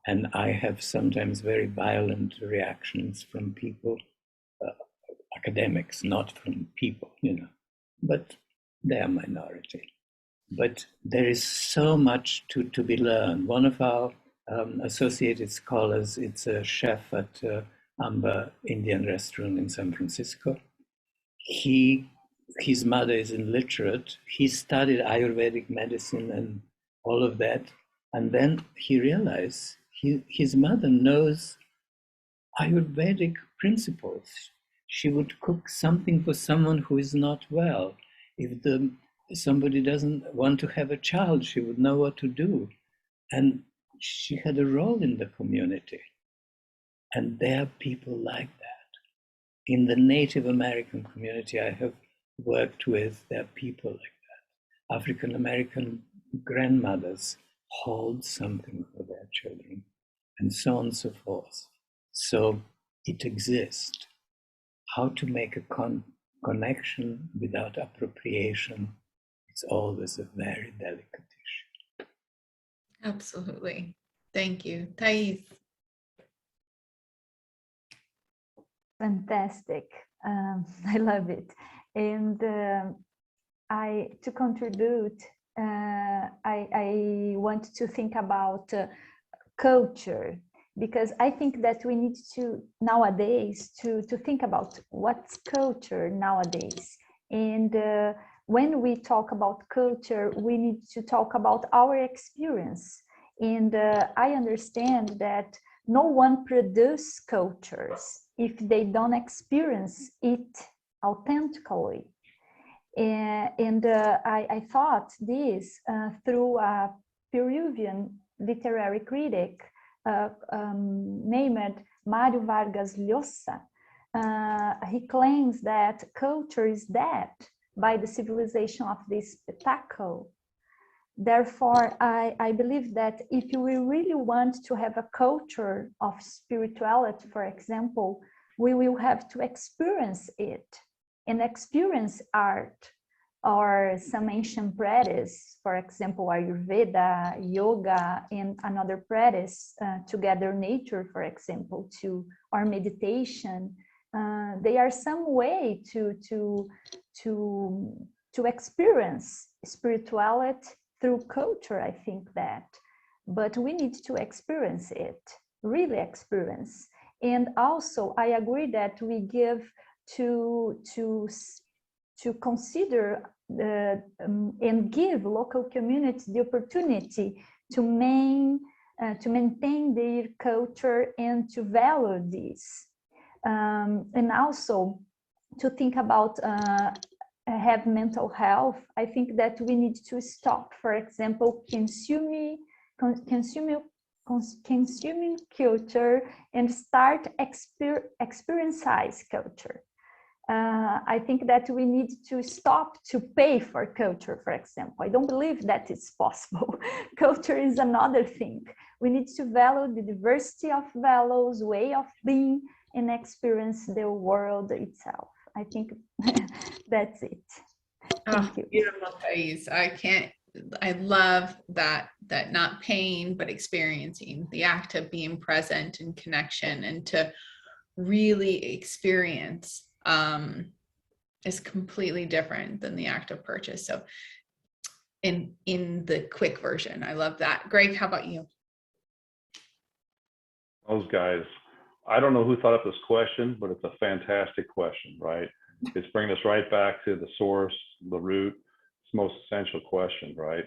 And I have sometimes very violent reactions from people, academics, not from people, but they are minority. But there is so much to be learned. One of our associated scholars, it's a chef at Amber Indian restaurant in San Francisco. His mother is illiterate. He studied Ayurvedic medicine and all of that. And then he realized his mother knows Ayurvedic principles. She would cook something for someone who is not well. If somebody doesn't want to have a child, she would know what to do. And she had a role in the community. And there are people like that. In the Native American community I have worked with, there are people like that. African American grandmothers hold something for their children, and so on and so forth. So it exists. How to make a connection without appropriation, it's always a very delicate issue. Absolutely. Thank you. Taisse. Fantastic. I love it. And to contribute, I want to think about culture, because I think that we need to nowadays to think about what's culture nowadays. And when we talk about culture, we need to talk about our experience. And I understand that no one produces cultures if they don't experience it authentically. And I thought this through a Peruvian literary critic named Mario Vargas Llosa. He claims that culture is dead by the civilization of this spectacle. Therefore, I believe that if we really want to have a culture of spirituality, for example, we will have to experience it and experience art or some ancient practice, for example, Ayurveda, yoga, and another practice, together nature, for example, or meditation. They are some way to experience spirituality through culture, I think that. But we need to experience it, really experience. And also, I agree that we give to consider and give local communities the opportunity to maintain their culture and to value this. And also to think about have mental health. I think that we need to stop, for example, consuming culture and start experience culture. I think that we need to stop to pay for culture, for example. I don't believe that it's possible. Culture is another thing. We need to value the diversity of values, way of being, and experience the world itself. I think that's it. Thank you. Beautiful, Taisse. I love that not paying, but experiencing, the act of being present and connection, and to really experience is completely different than the act of purchase. So in the quick version, I love that. Greg, how about you? Those guys, I don't know who thought up this question, but it's a fantastic question, right? It's bringing us right back to the source, the root. It's the most essential question, right?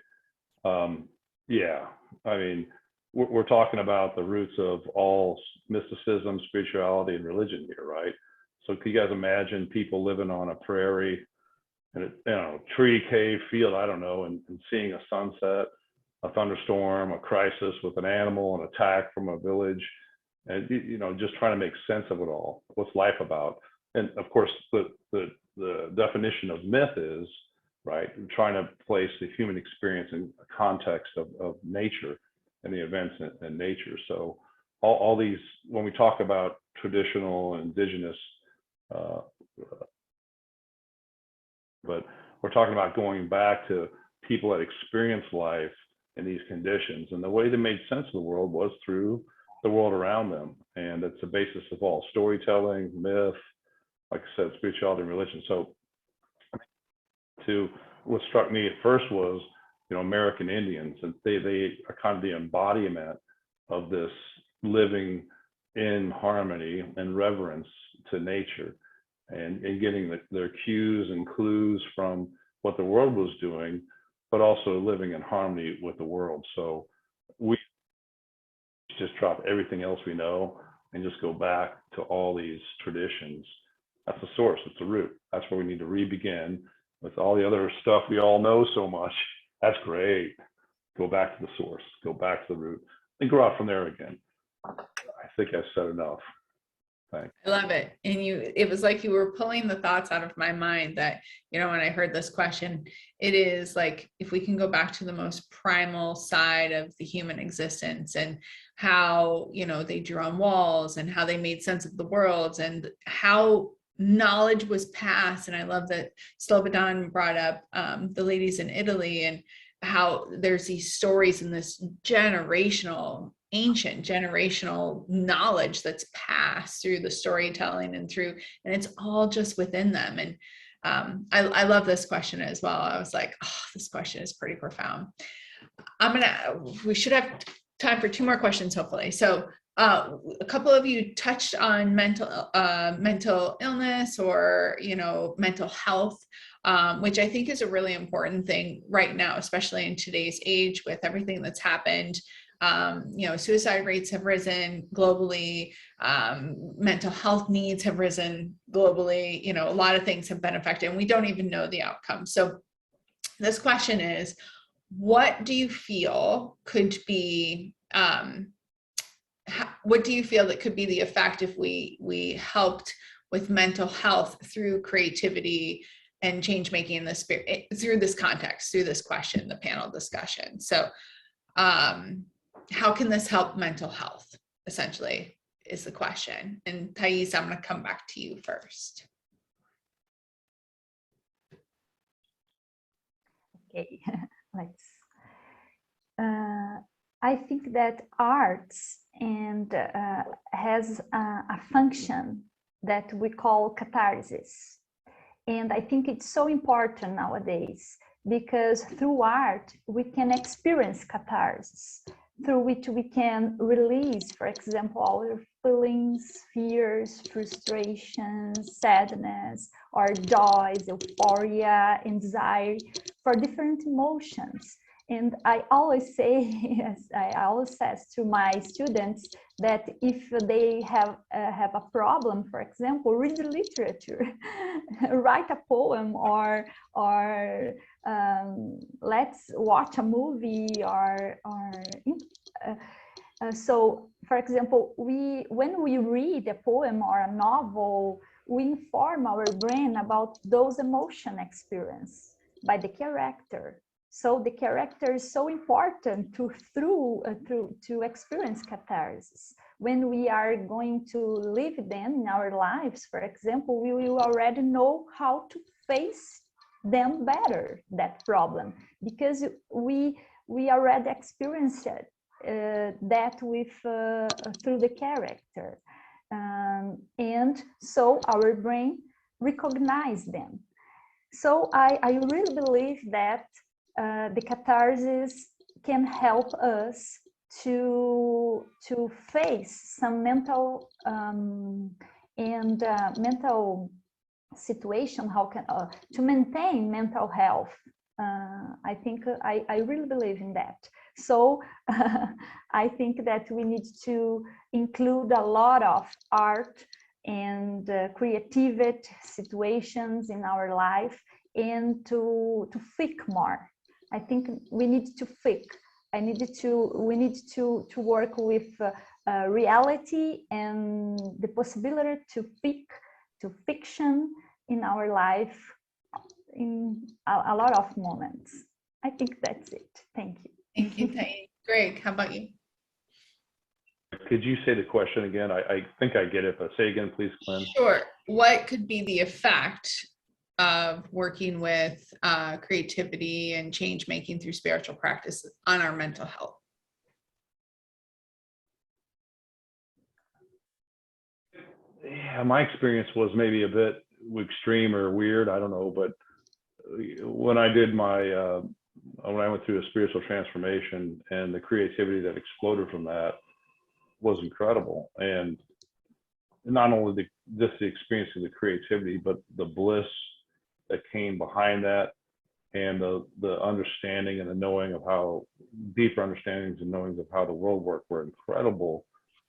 Yeah, I mean, we're talking about the roots of all mysticism, spirituality, and religion here, right? So can you guys imagine people living on a prairie, and tree, cave, field, I don't know, and seeing a sunset, a thunderstorm, a crisis with an animal, an attack from a village, and just trying to make sense of it all. What's life about? And of course, the definition of myth is, right, trying to place the human experience in a context of nature and the events in nature. So all these, when we talk about traditional indigenous, but we're talking about going back to people that experienced life in these conditions, and the way they made sense of the world was through the world around them. And it's the basis of all storytelling, myth, like I said, spirituality and religion. So what struck me at first was, American Indians, and they are kind of the embodiment of this living in harmony and reverence to nature, and getting their cues and clues from what the world was doing, but also living in harmony with the world. So we just drop everything else we know and just go back to all these traditions. That's the source, it's the root. That's where we need to re-begin. With all the other stuff we all know so much, that's great. Go back to the source, go back to the root, and grow out from there again. I think I've said enough. Thanks. I love it. And it was like you were pulling the thoughts out of my mind that, when I heard this question, it is like, if we can go back to the most primal side of the human existence, and how, they drew on walls, and how they made sense of the world, and how knowledge was passed. And I love that Slobodan brought up the ladies in Italy, and how there's these stories in this ancient generational knowledge that's passed through the storytelling and it's all just within them. And I love this question as well. I was like, oh, this question is pretty profound. We should have time for 2 more questions, hopefully. So a couple of you touched on mental illness, or mental health, which I think is a really important thing right now, especially in today's age with everything that's happened. Suicide rates have risen globally. Mental health needs have risen globally. A lot of things have been affected, and we don't even know the outcome. So this question is, what do you feel could be, what do you feel that could be the effect if we helped with mental health through creativity and change making in the spirit, through this context, through this question, the panel discussion? So how can this help mental health, essentially, is the question. And Taisse, I'm going to come back to you first. Okay, let's. I think that arts has a function that we call catharsis. And I think it's so important nowadays, because through art, we can experience catharsis, through which we can release, for example, our feelings, fears, frustrations, sadness, or joys, euphoria, anxiety, for different emotions. And I always say, yes, I always say to my students that if they have a problem, for example, read the literature, write a poem, or let's watch a movie, so, for example, when we read a poem or a novel, we inform our brain about those emotion experience by the character. So the character is so important to experience catharsis. When we are going to live them in our lives, for example, we will already know how to face them better, that problem, because we already experienced it, that with through the character, and so our brain recognize them. So I really believe that the catharsis can help us to face some mental mental situation, how can to maintain mental health. I think I really believe in that. So I think that we need to include a lot of art and creativity situations in our life, and to think more. I think we need to think. We need to work with reality and the possibility to think, to fiction in our life in a lot of moments. I think that's it. Thank you. Thank you, Taisse. Greg, how about you? Could you say the question again? I think I get it, but say again, please, Glenn. Sure. What could be the effect of working with creativity and change making through spiritual practices on our mental health? Yeah, my experience was maybe a bit extreme or weird. I don't know, but when I did when I went through a spiritual transformation, and the creativity that exploded from that was incredible. And not only just the experience of the creativity, but the bliss that came behind that, and the understanding and the knowing of how, deeper understandings and knowings of how the world worked were incredible,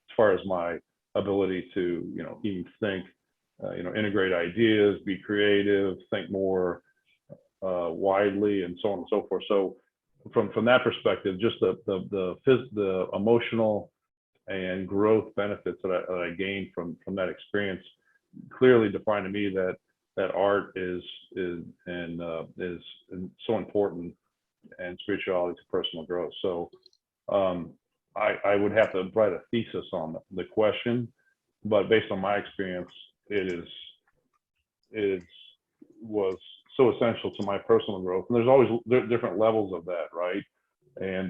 as far as my ability to, even think, integrate ideas, be creative, think more widely, and so on and so forth. So from that perspective, just the emotional and growth benefits that I gained from that experience clearly defined to me that art is so important, and spirituality to personal growth. So I would have to write a thesis on the question, but based on my experience, it was so essential to my personal growth. And there's always different levels of that, right? And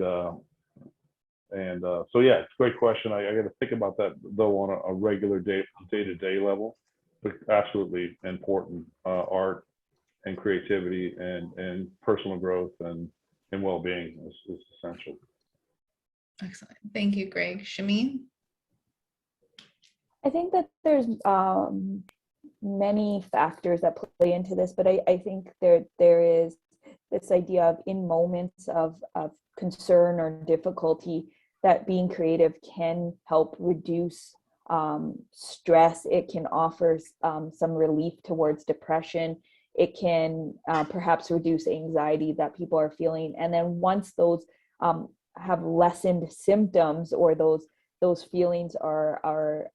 so yeah, it's a great question. I got to think about that though on a regular day-to-day level. But absolutely important. Art and creativity and personal growth and well-being is essential. Excellent. Thank you, Greg. Shemine? I think that there's many factors that play into this, but I think there is this idea of, in moments of concern or difficulty, that being creative can help reduce stress. It can offer some relief towards depression. It can perhaps reduce anxiety that people are feeling. And then once those have lessened symptoms, or those feelings are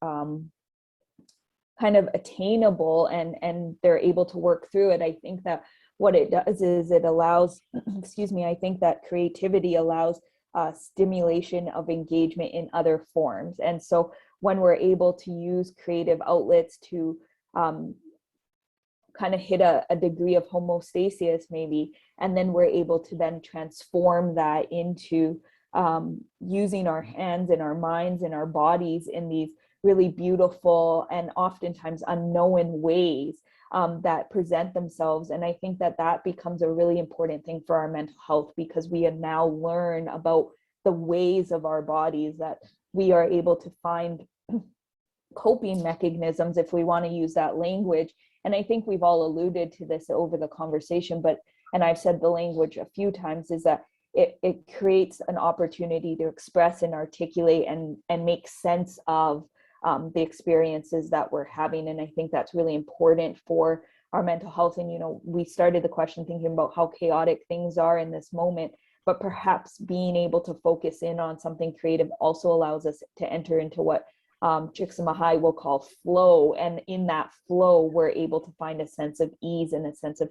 kind of attainable, and they're able to work through it, I think that what it does is it allows, excuse me, I think that creativity allows stimulation of engagement in other forms. And so when we're able to use creative outlets to kind of hit a degree of homeostasis maybe, and then we're able to then transform that into using our hands and our minds and our bodies in these really beautiful and oftentimes unknown ways that present themselves. And I think that becomes a really important thing for our mental health, because we now learn about the ways of our bodies that we are able to find coping mechanisms, if we want to use that language. And I think we've all alluded to this over the conversation, and I've said the language a few times, is that it creates an opportunity to express and articulate and make sense of the experiences that we're having. And I think that's really important for our mental health. And, we started the question thinking about how chaotic things are in this moment, but perhaps being able to focus in on something creative also allows us to enter into what Csikszentmihalyi will call flow. And in that flow, we're able to find a sense of ease and a sense of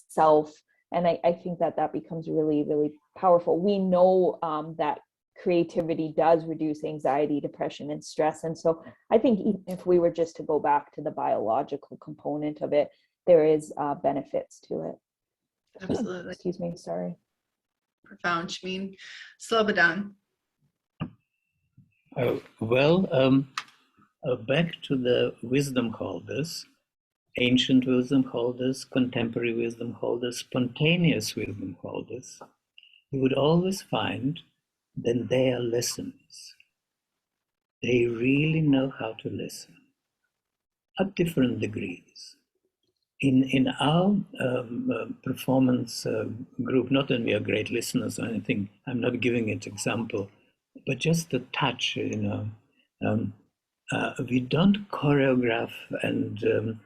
self. And I think that that becomes really, really powerful. We know that creativity does reduce anxiety, depression, and stress. And so I think even if we were just to go back to the biological component of it, there is benefits to it. Absolutely. Excuse me, sorry. Profound, Shemine. Slobodan. Back to the wisdom holders, ancient wisdom holders, contemporary wisdom holders, spontaneous wisdom holders, you would always find that they are listeners. They really know how to listen at different degrees. In our performance group, not that we are great listeners or anything, I'm not giving it example, but just the touch, we don't choreograph and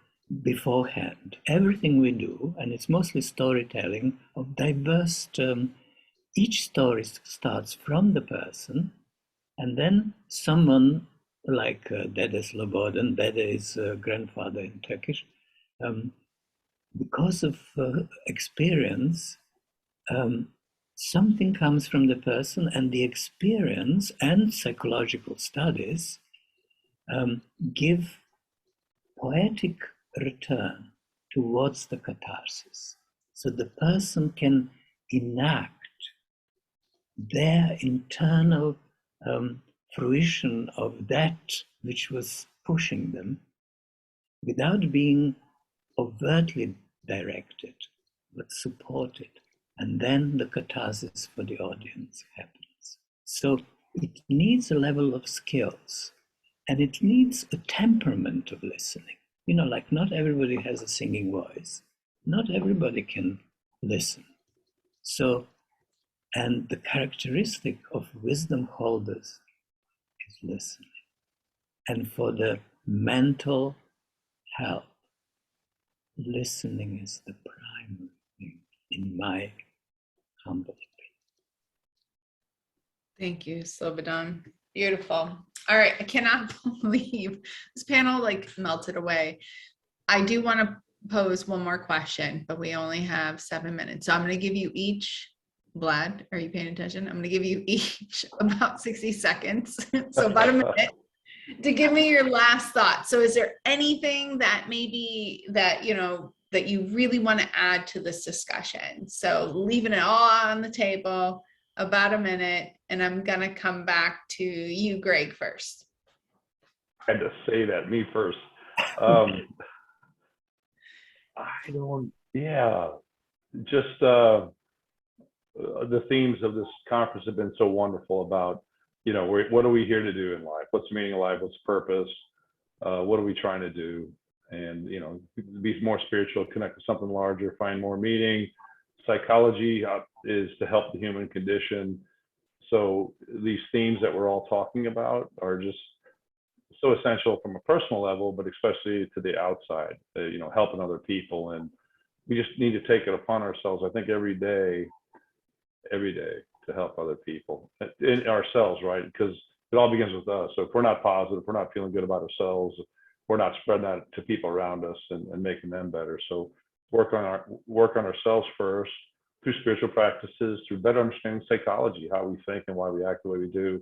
beforehand. Everything we do, and it's mostly storytelling of diverse, each story starts from the person, and then someone like Dede Slobodan, Dede is grandfather in Turkish, because of experience, something comes from the person, and the experience and psychological studies give poetic return towards the catharsis. So the person can enact their internal fruition of that which was pushing them without being overtly directed, but supported. And then the catharsis for the audience happens. So it needs a level of skills, and it needs a temperament of listening. Like not everybody has a singing voice. Not everybody can listen. So, and the characteristic of wisdom holders is listening. And for the mental health, listening is the primary thing, in my humble opinion. Thank you, Slobodan. Beautiful. All right, I cannot believe this panel melted away. I do want to pose one more question, but we only have 7 minutes. So I'm going to give you each, Vlad, are you paying attention? I'm going to give you each about 60 seconds. So about a minute to give me your last thought. So is there anything that maybe that you really want to add to this discussion? So leaving it all on the table, about a minute, and I'm going to come back to you, Greg, first. I had to say that, me first. Just the themes of this conference have been so wonderful about, what are we here to do in life? What's the meaning of life? What's the purpose? What are we trying to do? And, be more spiritual, connect to something larger, find more meaning. Psychology is to help the human condition. So these themes that we're all talking about are just so essential from a personal level, but especially to the outside, helping other people. And we just need to take it upon ourselves, I think, every day to help other people and ourselves, right? Because it all begins with us. So if we're not positive, we're not feeling good about ourselves, we're not spreading that to people around us and making them better. So work on ourselves first through spiritual practices, through better understanding psychology, how we think and why we act the way we do,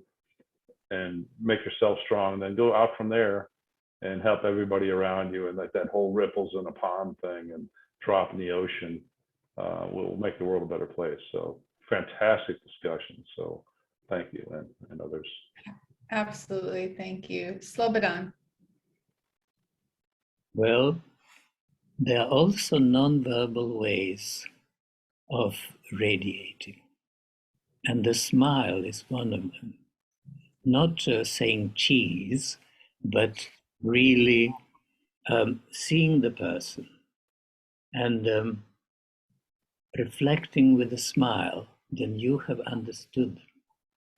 and make yourself strong, and then go out from there and help everybody around you. And like that whole ripples in a pond thing and drop in the ocean will make the world a better place. So fantastic discussion. So thank you, and others. Absolutely. Thank you. Slobodan. Well, there are also non-verbal ways of radiating, and the smile is one of them. Not saying cheese, but really seeing the person and reflecting with a smile, then you have understood them.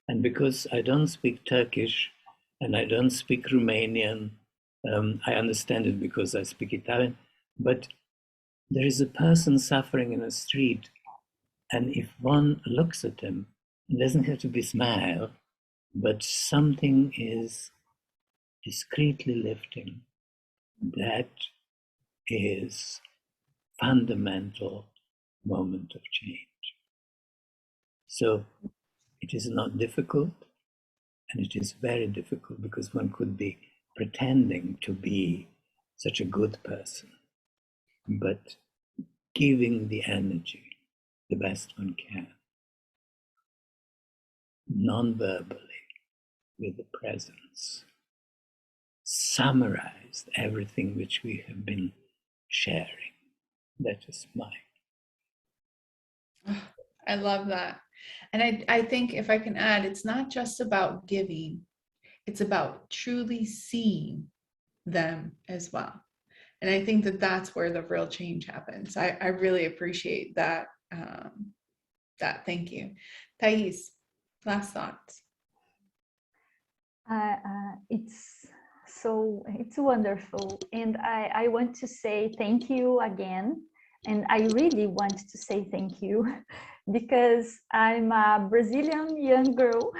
And because I don't speak Turkish and I don't speak Romanian, I understand it because I speak Italian, but there is a person suffering in the street, and if one looks at him, it doesn't have to be smile, but something is discreetly lifting, that is fundamental moment of change. So it is not difficult, and it is very difficult because one could be pretending to be such a good person, but giving the energy the best one can, non-verbally, with the presence, summarized everything which we have been sharing. That is mine. I love that. And I think if I can add, it's not just about giving, it's about truly seeing them as well. And I think that that's where the real change happens. I really appreciate that. Thank you. Taisse, last thoughts. It's wonderful. And I want to say thank you again. And I really want to say thank you because I'm a Brazilian young girl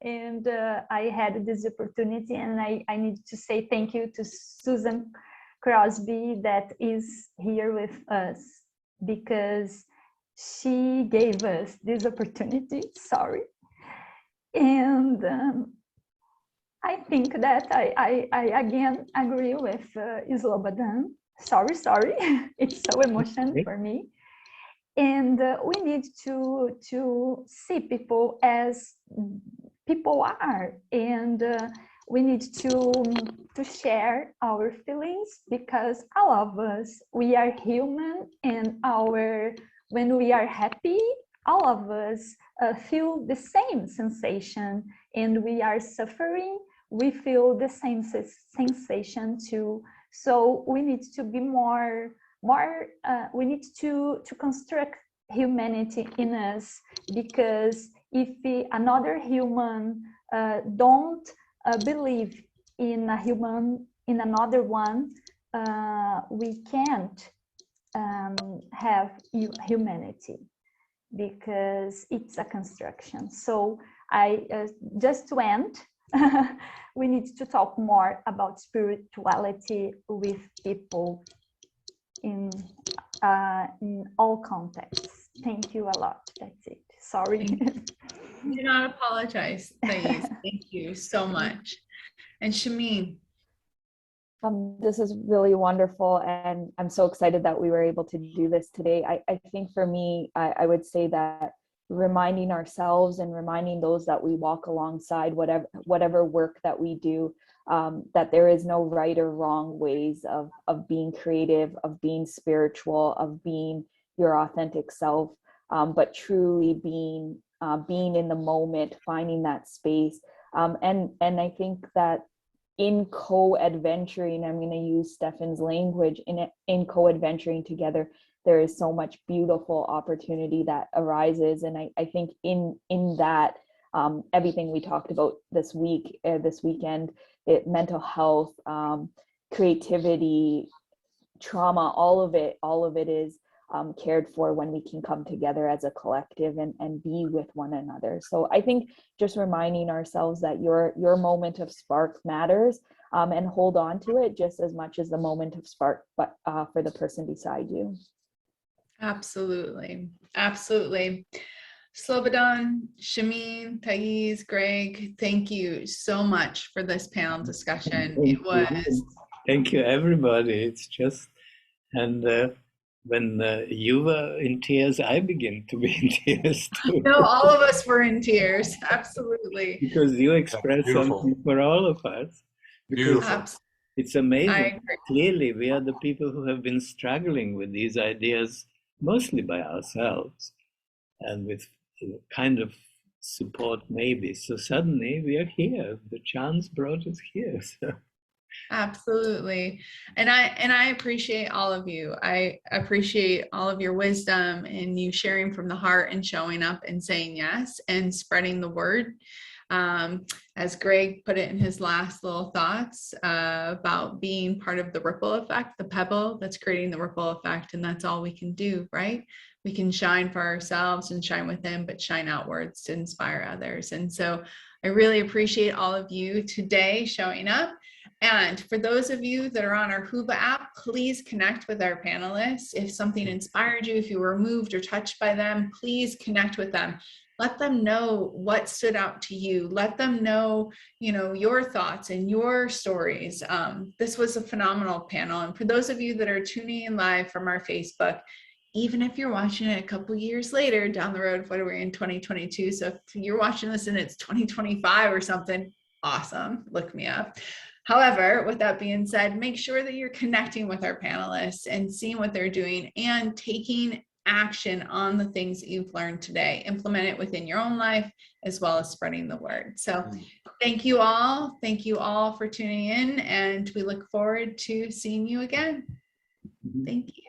and I had this opportunity, and I need to say thank you to Susan Crosby that is here with us because she gave us this opportunity. Sorry. And I think that I again agree with Slobodan. Sorry, it's so emotional for me. And we need to see people as people are, and we need to share our feelings because all of us, we are human, and when we are happy, all of us feel the same sensation, and we are suffering, we feel the same sensation too. So we need to be more we need to construct humanity in us, because if another human don't believe in a human, in another one, we can't have humanity, because it's a construction. So just to end, we need to talk more about spirituality with people in all contexts. Thank you a lot. That's it. Sorry. Do not apologize, Taisse. Thank you so much. And Shemine. This is really wonderful, and I'm so excited that we were able to do this today. I think for me, I would say that reminding ourselves and reminding those that we walk alongside, whatever work that we do, that there is no right or wrong ways of being creative, of being spiritual, of being your authentic self, but truly being in the moment, finding that space. And I think that in co-adventuring, I'm going to use Stefan's language, in co-adventuring together, there is so much beautiful opportunity that arises. And I think in that, everything we talked about this weekend, mental health, creativity, trauma, all of it is cared for when we can come together as a collective and be with one another. So I think just reminding ourselves that your moment of spark matters, and hold on to it just as much as the moment of spark, but for the person beside you. Absolutely. Absolutely. Slobodan, Shemine, Taisse, Greg, thank you so much for this panel discussion. Thank you, everybody. It's just, and when you were in tears, I begin to be in tears too. No, all of us were in tears. Absolutely. Because you express something for all of us. Because it's amazing. Clearly, we are the people who have been struggling with these ideas mostly by ourselves and with kind of support maybe. So suddenly we are here. The chance brought us here. So. Absolutely. And I appreciate all of you. I appreciate all of your wisdom and you sharing from the heart and showing up and saying yes and spreading the word. As Greg put it in his last little thoughts about being part of the ripple effect, the pebble that's creating the ripple effect. And that's all we can do, right? We can shine for ourselves and shine within, but shine outwards to inspire others. And so I really appreciate all of you today showing up. And for those of you that are on our Whova app, please connect with our panelists. If something inspired you, if you were moved or touched by them, please connect with them. Let them know what stood out to you. Let them know, you know, your thoughts and your stories. This was a phenomenal panel. And for those of you that are tuning in live from our Facebook, even if you're watching it a couple years later down the road, what are we in 2022? So if you're watching this and it's 2025 or something, awesome, look me up. However, with that being said, make sure that you're connecting with our panelists and seeing what they're doing and taking action on the things that you've learned today. Implement it within your own life as well as spreading the word. So thank you all. Thank you all for tuning in, and we look forward to seeing you again. Thank you.